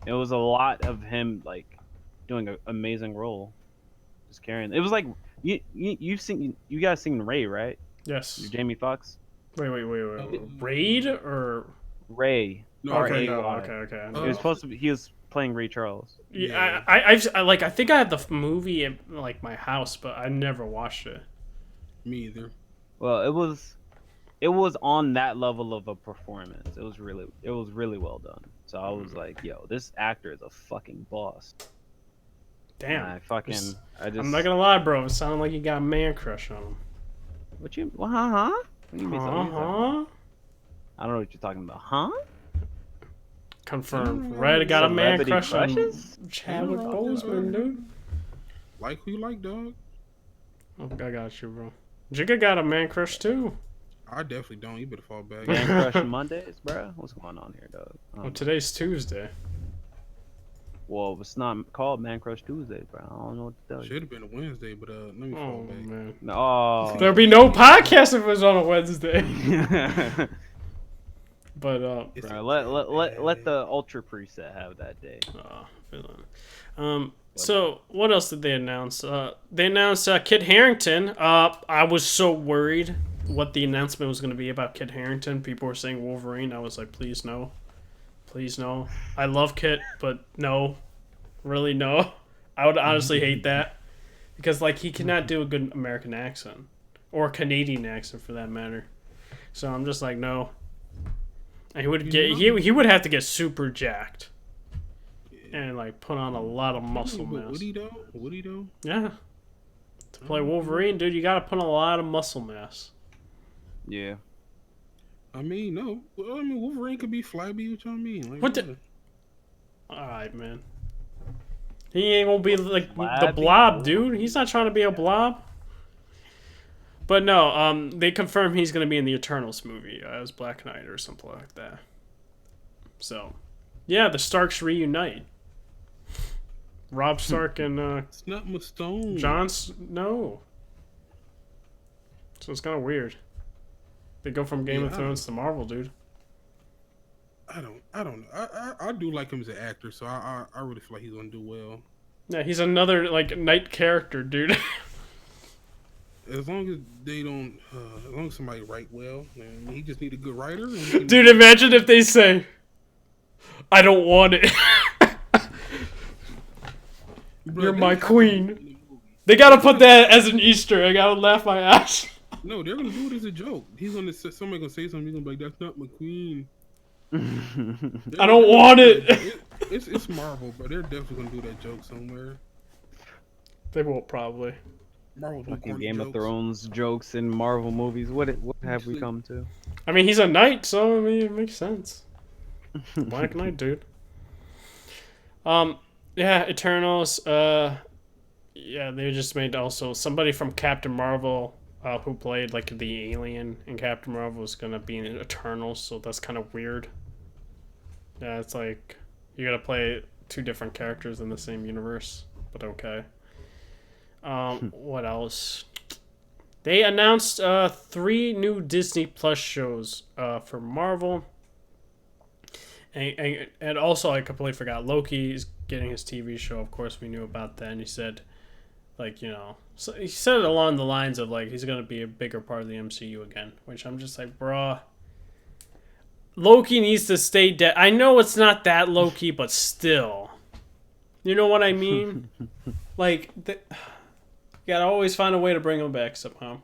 It was a lot of him like doing an amazing role, just carrying. It was like you guys seen Ray, right? Yes. Jamie Foxx. Wait. Raid or? Ray. No, R Okay, A no. Y. Okay. I He know. was supposed to be. He was playing Ray Charles. Yeah, I think I have the movie at like my house, but I never watched it. Me either. Well, it was on that level of a performance. It was really well done. So I was like, yo, this actor is a fucking boss. And Damn. I'm not gonna lie, bro. It sounded like you got a man crush on him. What do you mean? Uh-huh. I don't know what you're talking about, huh? Confirmed. Red got a man Celebrity crush crushes? on Chadwick Yeah. Boseman, dude. Like who you like, dog? Oh, I got you, bro. Jigga got a man crush too. I definitely don't. You better fall back. Man crush Mondays, bro. What's going on here, dog? Well, today's Tuesday. Well, it's not called Man Crush Tuesday, bro. I don't know what to tell you. Should have been a Wednesday, but let me fall Oh back. man. Oh. There'd be no podcast if it was on a Wednesday. But It's Bro, a let the Ultra preset have that day. So what else did they announce? They announced Kit Harington. I was so worried what the announcement was going to be about Kit Harington. People were saying Wolverine. I was like, please no, please no. I love Kit, but no, really no. I would honestly hate that because like he cannot do a good American accent or a Canadian accent for that matter. So I'm just like no. And he would get he would have to get super jacked. And like put on a lot of muscle mass. Would he though? Would he though? Yeah. To play Wolverine, dude, you gotta put on a lot of muscle mass. Yeah. I mean, no. Well, I mean, Wolverine could be flabby. What y'all mean? Like, What the- Alright, man. He ain't gonna be like the Flabby Blob, dude. He's not trying to be a Blob. But no, they confirmed he's gonna be in the Eternals movie as Black Knight or something like that. So, yeah, the Starks reunite. Rob Stark and it's not my stone. Jon Snow. So it's kind of weird. They go from Game of Thrones to Marvel, dude. I don't know. I do like him as an actor, so I really feel like he's gonna do well. Yeah, he's another like knight character, dude. As long as they don't, as long as somebody write well, man, he just need a good writer. And he can- Dude, imagine if they say, "I don't want it. Bro, You're they my have to queen." do it in the movie. They gotta put that as an Easter egg. I would laugh my ass. No, they're gonna do it as a joke. Somebody gonna say something. He's gonna be like, "That's not my queen." I don't want it. It's Marvel, but they're definitely gonna do that joke somewhere. They will probably. Marvel do Fucking corny Game of jokes. Thrones jokes in Marvel movies. What have we come to? I mean, he's a knight, so I mean, it makes sense. Black Knight, dude. Yeah, Eternals. Yeah, they just made also somebody from Captain Marvel, who played like the alien in Captain Marvel, was gonna be in Eternals, so that's kind of weird. Yeah, it's like you gotta play two different characters in the same universe, but okay. What else? They announced 3 new Disney Plus shows for Marvel. And also, I completely forgot, Loki is getting his TV show. Of course, we knew about that. And he said, like, you know, so he said it along the lines of, like, he's going to be a bigger part of the MCU again. Which I'm just like, bruh. Loki needs to stay dead. I know it's not that Loki, but still. You know what I mean? Like, you gotta always find a way to bring him back somehow.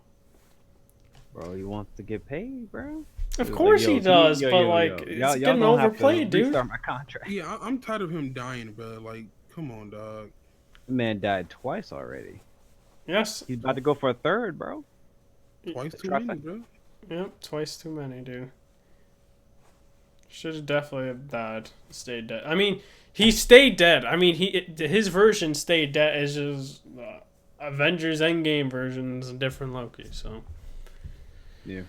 Bro, he wants to get paid, bro. Of It was like, course he yo, can you, does, yo, but yo, like yo, it's y'all getting gonna have to overplayed, dude. restart my contract. Yeah, I'm tired of him dying, bro. Like, come on, dog. The man died twice already. Yes. He's about to go for a third, bro. Twice The too many, trifecta. bro. Yep, twice too many, dude. Should have definitely have died, stayed dead. I mean, he stayed dead. I mean, his version stayed dead. It's just Avengers Endgame versions, a different Loki. So Yeah.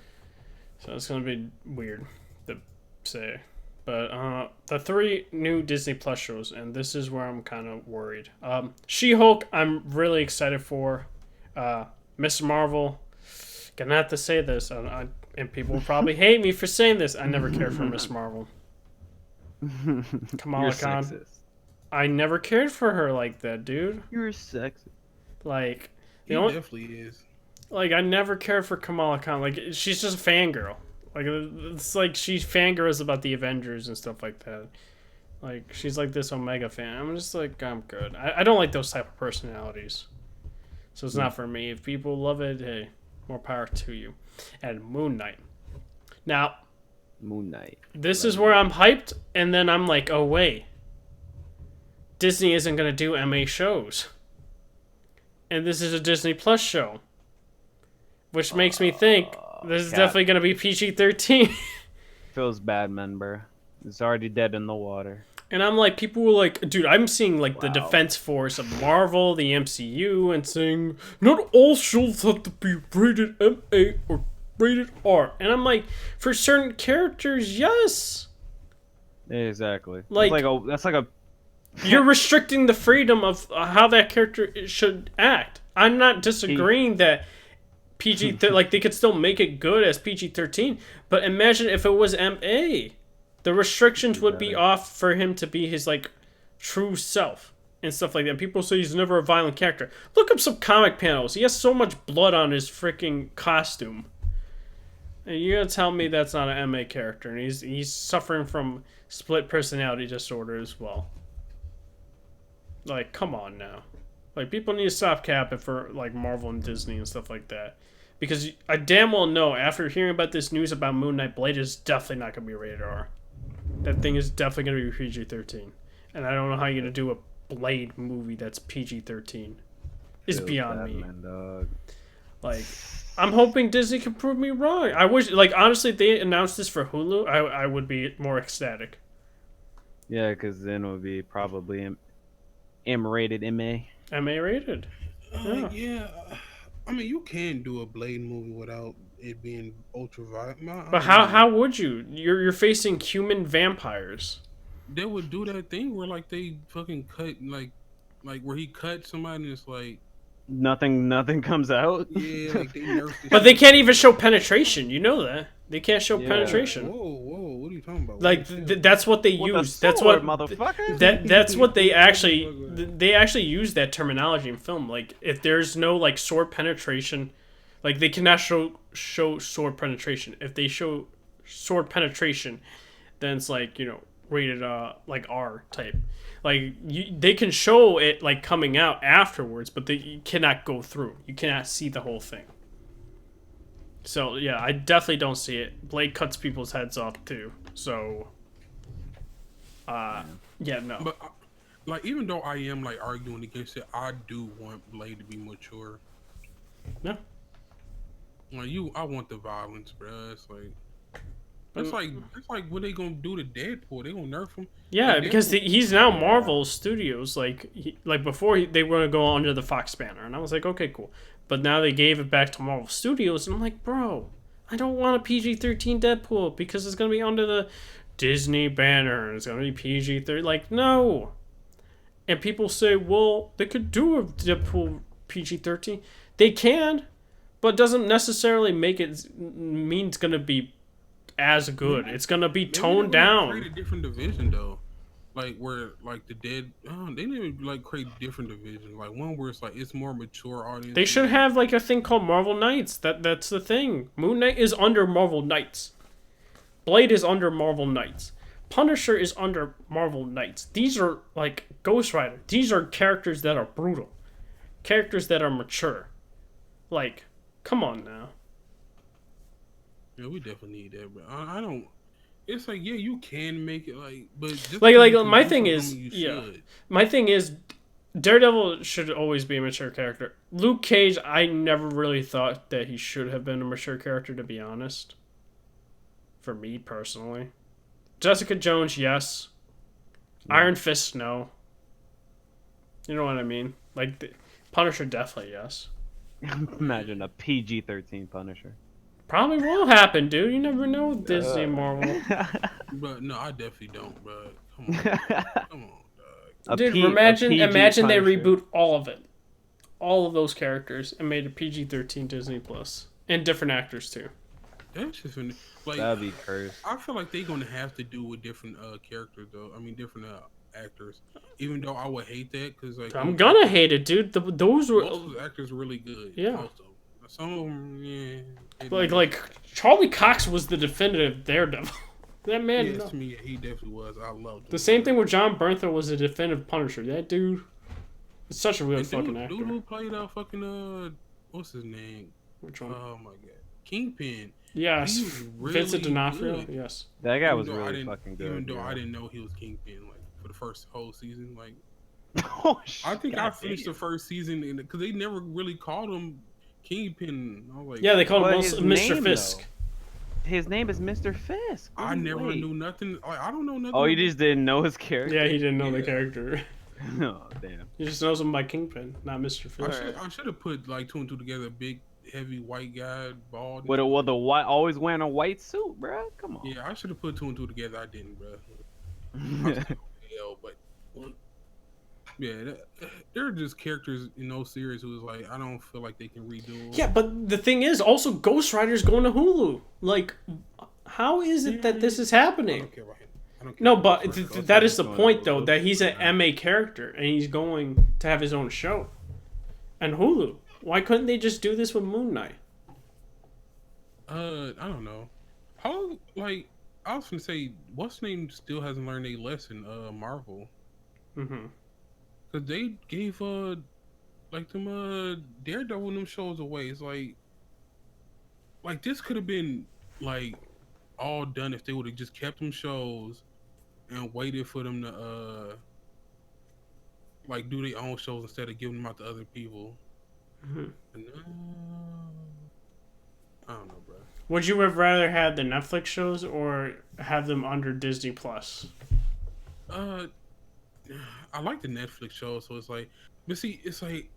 so it's gonna be weird to say. But the 3 new Disney Plus shows, and this is where I'm kind of worried. She-Hulk, I'm really excited for. Miss Marvel, gonna have to say this, and people will probably hate me for saying this. I never cared for Miss Marvel. Kamala You're Khan. sexist. I never cared for her like that, dude. You're sexist. Like, He the only, definitely is. like I never cared for Kamala Khan. Like, she's just a fangirl. Like, it's like she fangirls about the Avengers and stuff like that. Like, she's like this Omega fan. I'm just like, I'm good. I don't like those type of personalities. So it's not for me. If people love it, hey, more power to you. And Moon Knight. Now, Moon Knight. this is where I'm hyped, and then I'm like, oh, wait. Disney isn't going to do MA shows. And this is a Disney Plus show. Which makes me think this is Cap. definitely going to be PG-13. Feels bad, man, bro. It's already dead in the water. And I'm like, people were like, dude, I'm seeing like the Wow. defense force of Marvel, the MCU, and saying, not all shows have to be rated MA or rated R. And I'm like, for certain characters, yes. Exactly. Like- That's like a You're restricting the freedom of how that character should act. I'm not disagreeing that PG, like they could still make it good as PG-13, but imagine if it was MA. The restrictions would be off for him to be his like true self and stuff like that. People say he's never a violent character. Look up some comic panels. He has so much blood on his freaking costume. And you're gonna tell me that's not an MA character, and he's suffering from split personality disorder as well. Like, come on now. Like, people need to stop capping for like Marvel and Disney and stuff like that. Because I damn well know after hearing about this news about Moon Knight, Blade is definitely not gonna be rated R. That thing is definitely going to be PG-13. And I don't know how you're going to do a Blade movie that's PG-13. It's feels beyond bad, me. man, dog. Like, I'm hoping Disney can prove me wrong. I wish, like, honestly, if they announced this for Hulu, I would be more ecstatic. Yeah, because then it would be probably M-rated MA. MA rated. Yeah. I mean, you can do a Blade movie without it being ultra violent. But how would you? You're facing human vampires. They would do that thing where like they fucking cut like where he cut somebody and it's like Nothing comes out. yeah, like they nerfed the But they shit. can't even show penetration. You know that. They can't show Yeah. penetration. Whoa, what are you talking about? Like, What the hell? that's what they With a use. That's sword, what motherfucker. that's what they actually use that terminology in film. Like, if there's no like sword penetration, like they cannot show sword penetration. If they show sword penetration, then it's like, you know, rated like R type. Like, they can show it like coming out afterwards, but you cannot go through. You cannot see the whole thing. So yeah, I definitely don't see it. Blade cuts people's heads off too. So yeah, no. But like even though I am like arguing against it, I do want Blade to be mature. No. Like I want the violence, bro. It's like what they gonna do to Deadpool? They gonna nerf him? Yeah, Like, because Deadpool- he's now Marvel Studios. Like, before they were gonna go under the Fox banner, and I was like, okay, cool. But now they gave it back to Marvel Studios, and I'm like, bro, I don't want a PG-13 Deadpool because it's gonna be under the Disney banner. And it's gonna be PG-13. Like, no. And people say, well, they could do a Deadpool PG-13. They can, but it doesn't necessarily make it mean it's gonna be as good. It's gonna be Maybe toned they would, like, down. create a different division though, like where like the dead. They need to like create different divisions, like one where it's like it's more mature audience. They should have like a thing called Marvel Knights. That's the thing. Moon Knight is under Marvel Knights. Blade is under Marvel Knights. Punisher is under Marvel Knights. These are like Ghost Rider. These are characters that are brutal. Characters that are mature. Like, come on now. Yeah, we definitely need that, bro. I don't. It's like, yeah, you can make it like, but just Like because you can my do thing something, don't is, mean you yeah, should. my thing is, Daredevil should always be a mature character. Luke Cage, I never really thought that he should have been a mature character, to be honest. For me personally, Jessica Jones, yes. Yeah. Iron Fist, no. You know what I mean? Like Punisher, definitely yes. Imagine a PG-13 Punisher. Probably will happen, dude. You never know with Disney and Marvel. But no, I definitely don't, bro. Come on, dog. Come on, dog. Dude, A imagine PG they Punisher. reboot all of it, all of those characters, and made a PG-13 Disney Plus, and different actors too. That's just like That'd be cursed. I feel like they're gonna have to do with different characters though. I mean, different actors. Even though I would hate that because like I'm those gonna actors, hate it, dude. Those were most of the actors are really good. Yeah. Most of them. Some of them, yeah. like Charlie Cox was the definitive Daredevil. That man. Yes, No. to me, he definitely was. I loved him. The same thing with John Bernthal was a definitive Punisher. That dude is such a real And fucking actor. Dude who played fucking what's his name? Which one? Oh my god, Kingpin. Yes, He was Vincent really D'Onofrio. good. Yes. That guy Even was though I really didn't- fucking good. Even though yeah. I didn't know he was Kingpin, like for the first whole season, like Oh, I think God I finished damn. the first season because they never really called him Kingpin. I was like, Yeah, they called him But his Mr. name, Fisk. though. His name is Mr. Fisk. I never knew nothing. Like, I don't know nothing. Oh, you about- just didn't know his character? Yeah, he didn't know the Yeah. character. Oh, damn. He just knows him by Kingpin, not Mr. Fisk. I should have put like two and two together. Big, heavy white guy, bald. With a white, always wearing a white suit, bro. Come on. Yeah, I should have put two and two together. I didn't, bro. I'm still hell, but well, yeah, there are just characters in those series who is like I don't feel like they can redo. Them. Yeah, but the thing is, also Ghost Rider's going to Hulu. Like, how is it that this is I happening? don't care about him. I don't care No, about but Ghost Rider. that is the going point, to though, Hulu. that he's an MA character and he's going to have his own show. And Hulu. Why couldn't they just do this with Moon Knight? I don't know. How like I was gonna say, what's name still hasn't learned a lesson. Marvel, Mm-hmm. cause they gave like them Daredevil and them shows away. It's like this could have been like all done if they would have just kept them shows and waited for them to like do their own shows instead of giving them out to other people. Mm-hmm. And, I don't know, bro. Would you have rather had the Netflix shows or have them under Disney Plus? I like the Netflix show, so it's like, but see, it's like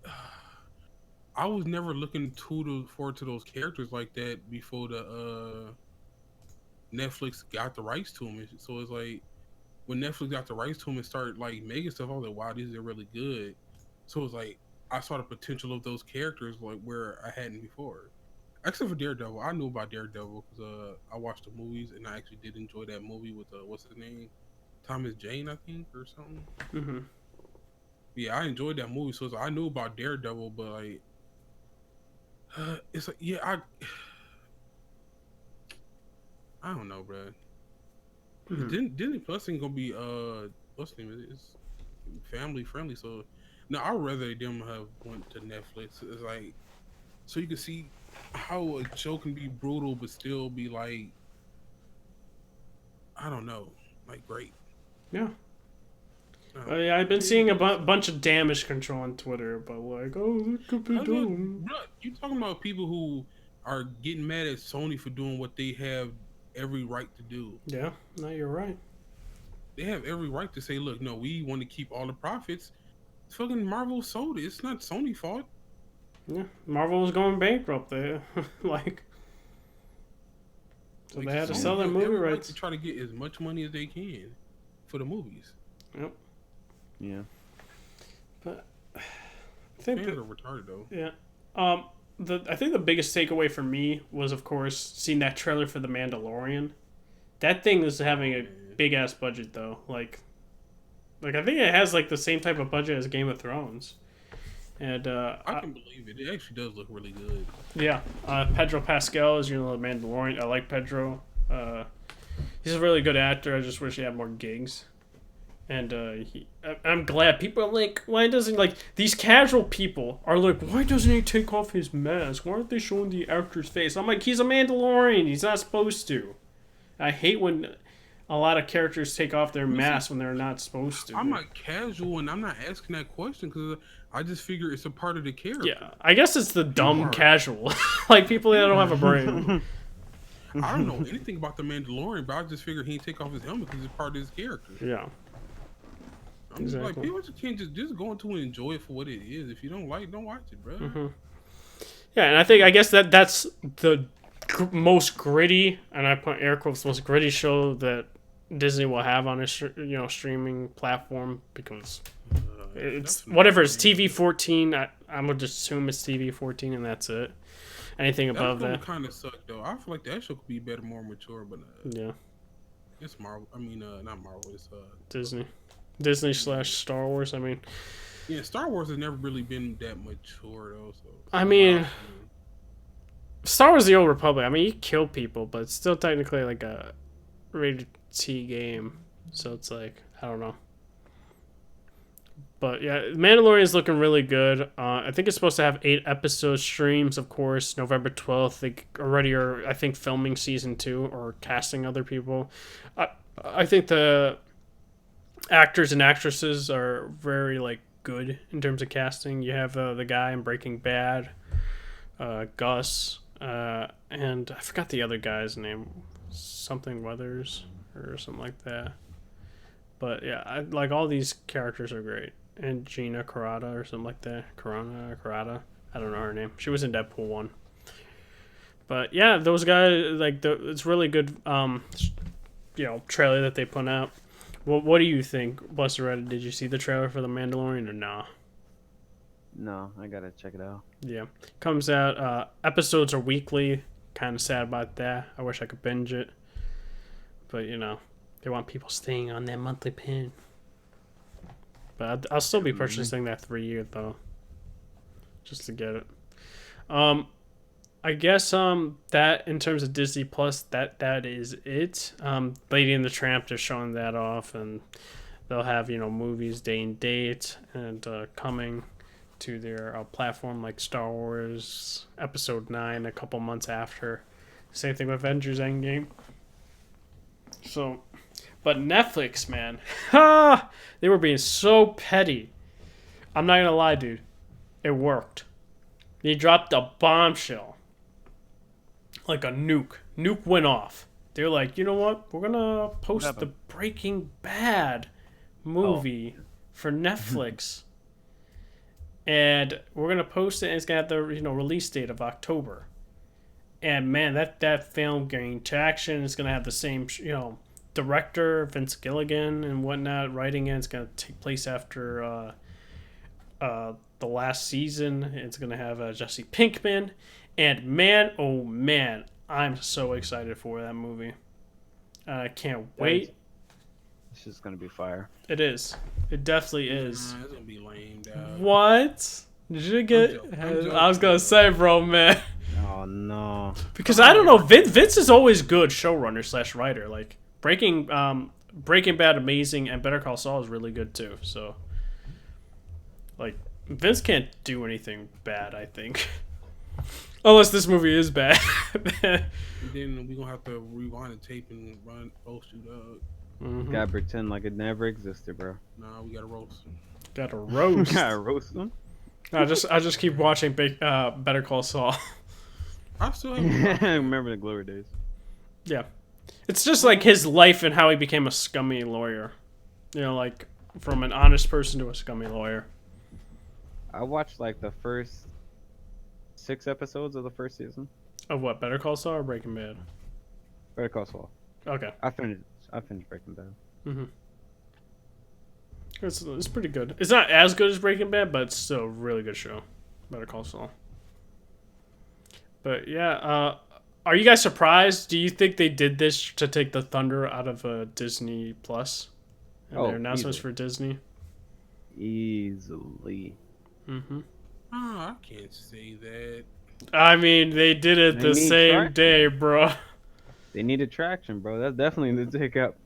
I was never looking forward to those characters like that before the Netflix got the rights to them. So it's like when Netflix got the rights to them and started like making stuff, I was like, wow, these are really good. So it's like I saw the potential of those characters like where I hadn't before. Except for Daredevil, I knew about Daredevil because I watched the movies and I actually did enjoy that movie with what's his name, Thomas Jane, I think, or something. Mm-hmm. Yeah, I enjoyed that movie, so I knew about Daredevil, but like, it's like, yeah, I don't know, bro. Mm-hmm. Disney Plus ain't gonna be what's the name of it? It's family friendly, so no, I'd rather them have went to Netflix. It's like so you can see how a show can be brutal but still be like, I don't know, like great. Yeah. Yeah, I've been seeing a bunch of damage control on Twitter, but like, oh, that could be done. Bro, you talking about people who are getting mad at Sony for doing what they have every right to do. Yeah, no, you're right. They have every right to say, look, no, we want to keep all the profits. Fucking Marvel sold it. It's not Sony's fault. Yeah, Marvel was going bankrupt there. Like, so Like, they had to Sony sell their have movie every right rights. to try to get as much money as they can for the movies. Yep. Yeah. But I think Fans that, are retarded though. yeah. I think the biggest takeaway for me was, of course, seeing that trailer for The Mandalorian. That thing is having a big ass budget though. Like I think it has like the same type of budget as Game of Thrones. And I can believe it. It actually does look really good. yeah, Pedro Pascal is, the Mandalorian. I like Pedro. He's a really good actor. I just wish he had more gigs. And I'm glad people are like, why doesn't like these casual people are like, why doesn't he take off his mask? Why aren't they showing the actor's face? I'm like, he's a Mandalorian. He's not supposed to. I hate when a lot of characters take off their masks when they're not supposed to. I'm not casual, and I'm not asking that question because I just figure it's a part of the character. Yeah, I guess it's the dumb casual, like people that don't have a brain. I don't know anything about the Mandalorian, but I just figure he didn't take off his helmet because it's part of his character. Yeah. I'm just like, people just can't just go into and enjoy it for what it is. If you don't like, don't watch it, bro. Mm-hmm. Yeah, and I guess that's the most gritty, and I put air quotes, most gritty show that Disney will have on its streaming platform, because it's whatever it's TV 14. I'm gonna just assume it's TV 14, and that's it. Anything above that kind of suck though. I feel like that show could be better, more mature, but yeah, it's Marvel. I mean, not Marvel. It's Disney / Star Wars. I mean, yeah, Star Wars has never really been that mature though. So I mean, Star Wars: The Old Republic. I mean, you kill people, but it's still technically like a rated T game. So it's like, I don't know. But yeah, Mandalorian is looking really good. I think it's supposed to have 8 episode streams, of course, November 12th. They already are, I think, filming season 2 or casting other people. I think the actors and actresses are very like good in terms of casting. You have the guy in Breaking Bad, Gus, and I forgot the other guy's name, something Weathers or something like that. But yeah, like all these characters are great. And Gina Carano or something like that. Carada. I don't know her name. She was in Deadpool 1. But yeah, those guys, like, it's really good, trailer that they put out. What do you think, Buster Reddit? Did you see the trailer for The Mandalorian or nah? No, I gotta check it out. Yeah. Comes out, episodes are weekly. Kind of sad about that. I wish I could binge it. But, they want people staying on that monthly plan. But I'll still be purchasing that 3-year though, just to get it. I guess that in terms of Disney Plus, that is it. Lady and the Tramp, they're showing that off, and they'll have movies day and date and coming to their platform, like Star Wars Episode 9 a couple months after. Same thing with Avengers Endgame. So. But Netflix, man, they were being so petty. I'm not gonna lie, dude. It worked. They dropped a bombshell. Like a nuke. Nuke went off. They're like, you know what? We're gonna post the Breaking Bad movie for Netflix. And we're gonna post it, and it's gonna have the release date of October. And man, that film gained traction. It's gonna have the same director Vince Gilligan and whatnot writing it. It's going to take place after the last season. It's going to have Jesse Pinkman, and man, oh man, I'm so excited for that movie. I can't wait. It's just going to be fire. It is. It definitely is. It's going to be lame, dog. What? Did you get? I was going to say, bro, man. Oh no. Because I don't know. Vince is always good showrunner / writer. Like. Breaking Bad amazing, and Better Call Saul is really good too. So, like, Vince can't do anything bad, I think, unless this movie is bad. And then we gonna have to rewind the tape and roast you, dog. Mm-hmm. Gotta pretend like it never existed, bro. Nah, we gotta roast him. Gotta roast. Gotta roast them. I just keep watching Better Call Saul. I still haven't. Remember the glory days. Yeah. It's just like his life and how he became a scummy lawyer. Like from an honest person to a scummy lawyer. I watched like the first 6 episodes of the first season. Of what, Better Call Saul or Breaking Bad? Better Call Saul. Okay. I finished Breaking Bad. Mm-hmm. It's pretty good. It's not as good as Breaking Bad, but it's still a really good show. Better Call Saul. But yeah, are you guys surprised? Do you think they did this to take the thunder out of Disney Plus and their announcements for Disney? Easily. Mm-hmm. Oh, I can't say that. I mean, they did it the same day, bro. They needed traction, bro. That's definitely the take up.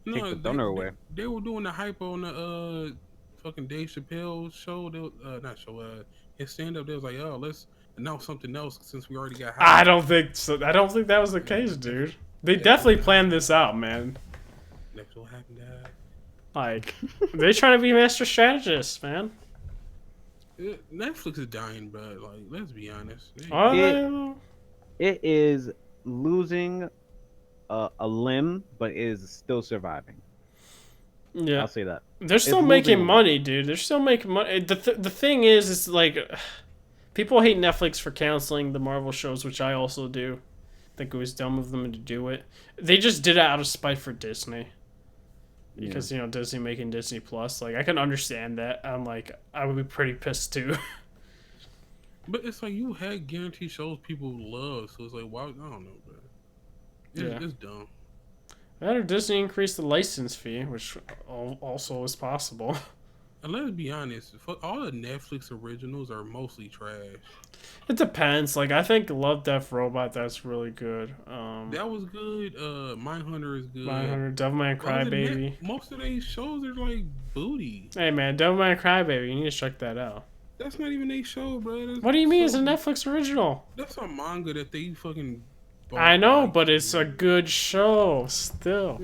Take No, the thunder away. they were doing the hype on the fucking Dave Chappelle show. They not show his stand up. They was like, oh, let's announce something else since we already got hype. I don't think so. I don't think that was the case, dude. They That's definitely what planned happened. this out, man. That's what happened, guys. Like, they're trying to be master strategists, man. Netflix is dying, bro. Like, let's be honest. Are It they? it is losing a limb, but it is still surviving. Yeah. I'll say that. They're still losing making a limb. money, dude. They're still making money. The thing is, it's like people hate Netflix for canceling the Marvel shows, which I also do. I think it was dumb of them to do it. They just did it out of spite for Disney. Because, you know, Disney making Disney Plus. Like, I can understand that. I'm like, I would be pretty pissed too. But it's like you had guaranteed shows people love, so it's like, why? I don't know, bro. It's dumb. That or Disney increased the license fee, which also is possible. And let's be honest, all the Netflix originals are mostly trash. It depends. Like, I think Love, Death, Robot, that's really good. That was good. Mindhunter is good. 900, Devilman Crybaby. Most of these shows are like booty. Hey, man, Devilman Crybaby, you need to check that out. That's not even a show, bro. What do you mean it's a Netflix original? That's a manga that they fucking. I know, but it's a good show still.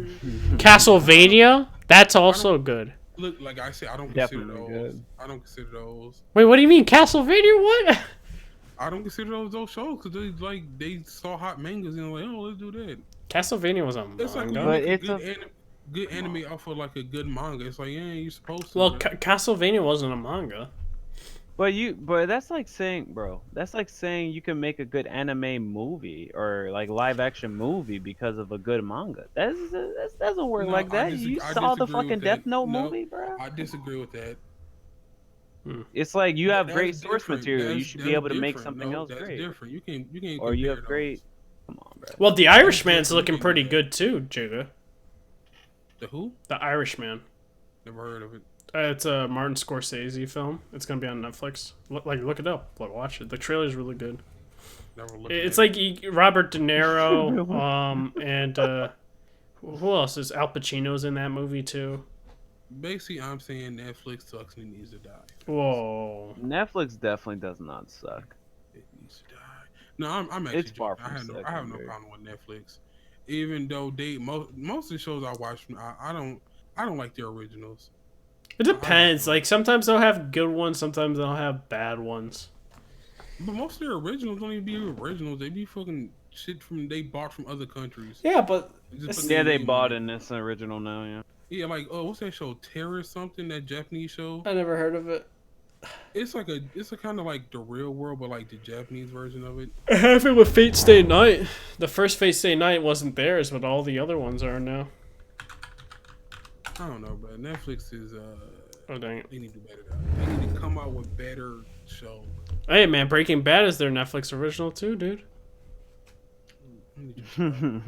Castlevania, that's also good. Look, like I said, I don't consider Definitely those. good. I don't consider those. Wait, what do you mean Castlevania? What? I don't consider those shows because they saw hot mangas and like, oh, let's do that. Castlevania was a It's like when you manga. But make it's a good anime off of like a good manga. It's like, yeah, you're supposed to. Well, bro. Castlevania wasn't a manga. But that's like saying, bro, that's like saying you can make a good anime movie or like live action movie because of a good manga. That doesn't work No, like that. You I saw the disagree with fucking that. Death Note No, movie, bro. I disagree with that. It's like you have That's great source different. material. You should be able to make different. something No, else that's great. different. You can't. Or you have compare great. those. Come on, bro. Well, The Irishman's looking pretty good too, Juga. The who? The Irishman. Never heard of it. It's a Martin Scorsese film. It's gonna be on Netflix. Look it up. Like, watch it. The trailer's really good. Never looked. It's at like Robert De Niro, and who else is Al Pacino's in that movie too? Basically, I'm saying Netflix sucks and it needs to die. Whoa. Netflix definitely does not suck. It needs to die. No, I'm actually. It's far joking. from I have no secondary. problem with Netflix, even though most of the shows I watch, I don't like their originals. It depends. Like, sometimes they'll have good ones, sometimes they'll have bad ones. But most of their originals don't even be originals. They be fucking shit they bought from other countries. Yeah, but Just put Yeah, their they name bought on in this original now. Yeah. Yeah, like what's that show? Terror something? That Japanese show? I never heard of it. It's a kind of like the real world, but like the Japanese version of it. It happened with Fate Stay Night. The first Fate Stay Night wasn't theirs, but all the other ones are now. I don't know, but Netflix is Oh, dang it. they need to do better. They need to come out with better shows. Hey, man, Breaking Bad is their Netflix original too, dude. I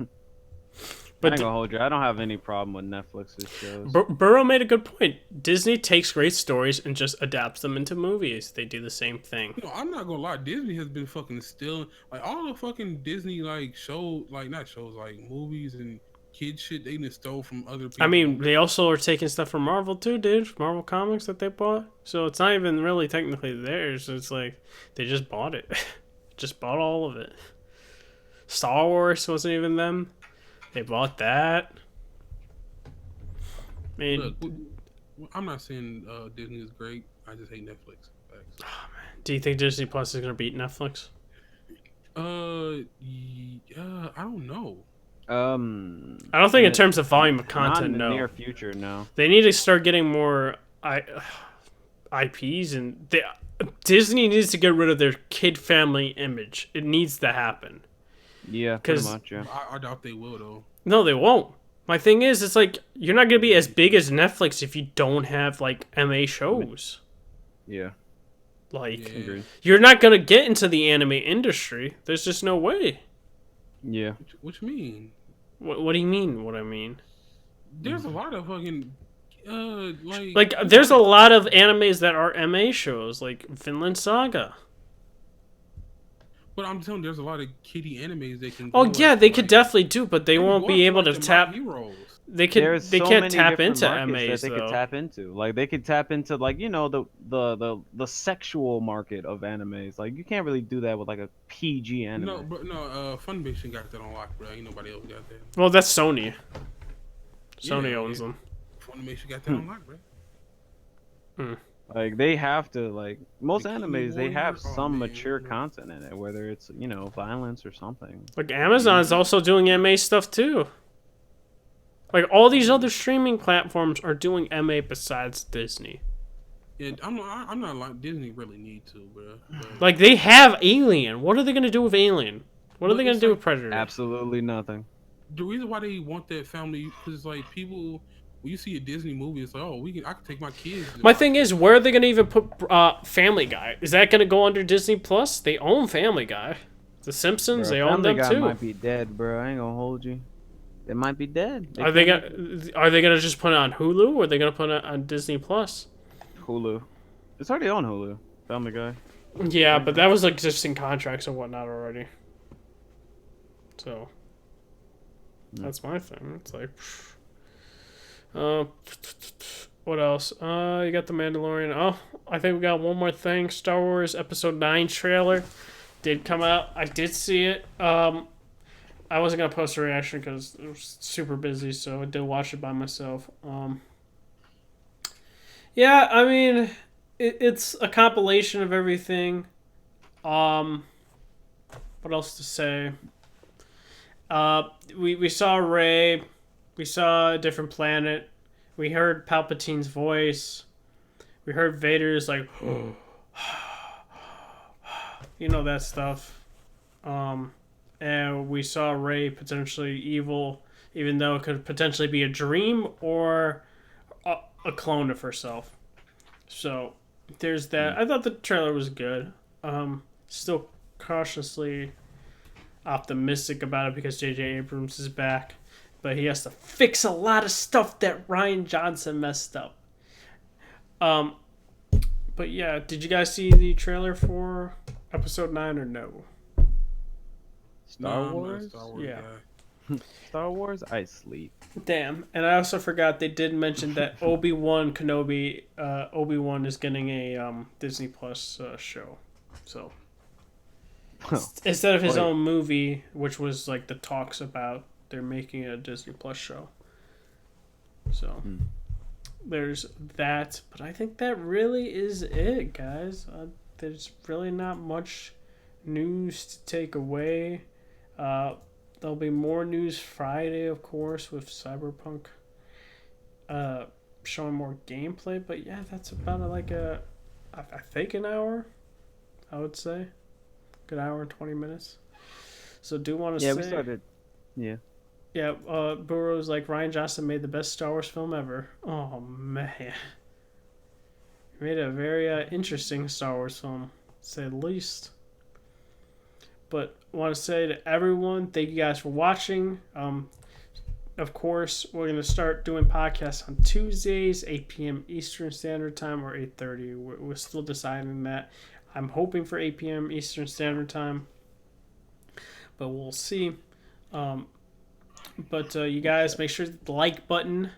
But ain't gonna hold you. I don't have any problem with Netflix's shows. Burrow made a good point. Disney takes great stories and just adapts them into movies. They do the same thing. You know, I'm not gonna lie. Disney has been fucking stealing like all the fucking Disney like show like not shows like movies and kid shit they done stole from other people. I mean, they also are taking stuff from Marvel too, dude. Marvel Comics that they bought. So it's not even really technically theirs. It's like they just bought it. Just bought all of it. Star Wars wasn't even them. They bought that. I mean, look, I'm not saying Disney is great. I just hate Netflix. Facts. do you think Disney Plus is gonna beat Netflix? Yeah, I don't know. I don't think in terms of volume of Not content. in the No, near future. No. they need to start getting more IPs, and Disney needs to get rid of their kid family image. It needs to happen. Yeah, pretty 'Cause- much. Yeah. I doubt they will though. No, they won't. My thing is, it's like you're not gonna be as big as Netflix if you don't have like MA shows. Yeah. Like Yeah. Agreed. you're not gonna get into the anime industry. There's just no way. Yeah. What you mean? What do you mean? What I mean? There's a lot of fucking Like there's a lot of animes that are MA shows, like Vinland Saga. But I'm telling you, there's a lot of kiddie animes they can. Oh go yeah, at, they could like, definitely do, but they can won't go be after, able to like, the My tap. Heroes. there's they so can't many tap different into markets that MAs they could though. tap into. Like they could tap into like the sexual market of animes. Like you can't really do that with like a PG No, anime. but no, Funimation got that on lock, bro. Ain't nobody else got that. Well, that's Sony. Yeah, Sony owns like them. Funimation got that Hmm. on lock, bro. Hmm. Like they have to like most Bikini animes they have Warrior. Oh some man, mature content in it, whether it's violence or something. Like Like you Amazon's also doing MA stuff too. Like all these other streaming platforms are doing MA besides Disney. yeah, I'm not like Disney really need to, bro. Like they have Alien. What are they gonna do with Alien? What are they But gonna it's do like with Predator? absolutely nothing. the reason why they want that family because it's like people when you see a Disney movie, it's like oh I can take my kids to My watch thing that. is, where are they gonna even put Family Guy? Is that gonna go under Disney Plus? They own Family Guy. The Simpsons, Bro, they own Family them Guy too. might be dead, bro. I ain't gonna hold you. They might be dead. They Are they can't gonna make it. Are they gonna just put it on Hulu, or are they gonna put it on Disney Plus? Hulu. It's already on Hulu. Family Guy. Yeah, Right but now. that was existing contracts and whatnot already. So Yeah. that's my thing. It's like, uh, what else? You got the Mandalorian. Oh, I think we got one more thing. Star Wars Episode 9 trailer did come out. I did see it. I wasn't gonna post a reaction because it was super busy, so I did watch it by myself. Yeah, I mean, it's a compilation of everything. Um, what else to say? We saw Ray, we saw a different planet, we heard Palpatine's voice, we heard Vader's like, you know that stuff. And we saw Ray potentially evil, even though it could potentially be a dream or a clone of herself. So there's that. I thought the trailer was good. Still cautiously optimistic about it because J.J. Abrams is back, but he has to fix a lot of stuff that Ryan Johnson messed up. Um, but yeah, did you guys see the trailer for Episode 9 or no? Star I'm not a Wars? Star Wars Yeah. guy. Star Wars? I sleep. Damn, and I also forgot they did mention that Obi-Wan Kenobi, Obi-Wan is getting a Disney Plus show. So instead of his Wait. own movie, which was like the talks about, they're making a Disney Plus show. So there's that, but I think that really is it, guys. There's really not much news to take away. There'll be more news Friday, of course, with Cyberpunk showing more gameplay. But yeah, that's about I think an hour, I would say. Good hour and 20 minutes. So do want to Yeah, say... we started. Yeah. Yeah, Burroughs like Ryan Johnson made the best Star Wars film ever. Oh, man. He made a very interesting Star Wars film, to say the least. But I want to say to everyone, thank you guys for watching. Of course, we're going to start doing podcasts on Tuesdays, 8 p.m. Eastern Standard Time or 8:30. We're still deciding that. I'm hoping for 8 p.m. Eastern Standard Time, but we'll see. But you guys, make sure to hit the like button,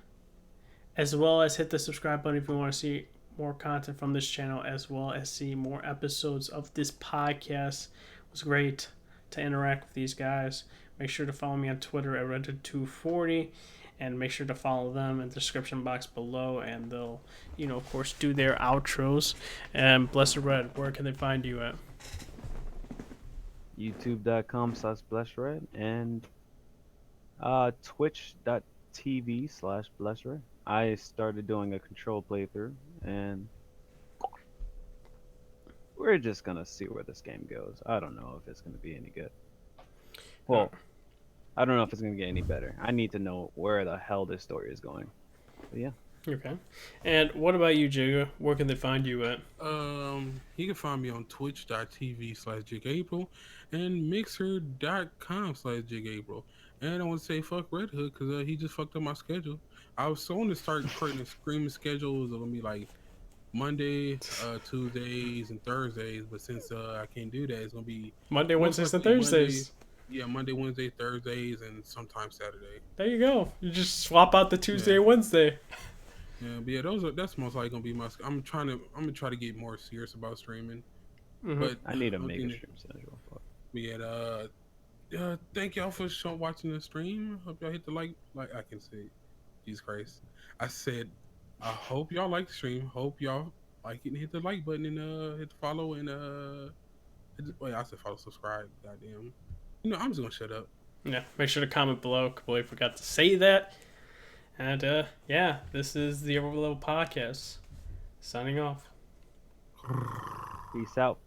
as well as hit the subscribe button if you want to see more content from this channel, as well as see more episodes of this podcast. It was great to interact with these guys. Make sure to follow me on Twitter at Reddit240, and make sure to follow them in the description box below, and they'll, of course, do their outros. And Blessed Red, where can they find you at? YouTube.com/BlessedRed and Twitch.tv/BlessedRed. I started doing a control playthrough, and we're just gonna see where this game goes. I don't know if it's gonna be any good. Well, I don't know if it's gonna get any better. I need to know where the hell this story is going. But yeah. Okay. And what about you, Jigga? Where can they find you at? You can find me on twitch.tv/JigApril and mixer.com/JigApril. And I want to say fuck Red Hood because he just fucked up my schedule. I was going to start creating a screaming schedule. It was going to be like Monday, Tuesdays, and Thursdays. But since I can't do that, it's going to be Monday, most Wednesdays, and likely Thursdays. Yeah, Monday, Wednesday, Thursdays, and sometimes Saturday. There you go. You just swap out the Tuesday Yeah. and Wednesday. Yeah, but yeah, that's most likely gonna be my. I'm gonna try to get more serious about streaming, Mm-hmm. but I need a I'm mega thinking, stream schedule. Fuck. yeah, thank y'all for watching the stream. Hope y'all hit the like I can see. Jesus Christ, I said, I hope y'all like the stream. Hope y'all like it and hit the like button and hit the follow and wait, I said follow, subscribe. Goddamn, I'm just gonna shut up. Yeah. Make sure to comment below. Completely forgot to say that. And yeah, this is the Overleveled podcast. Signing off. Peace out.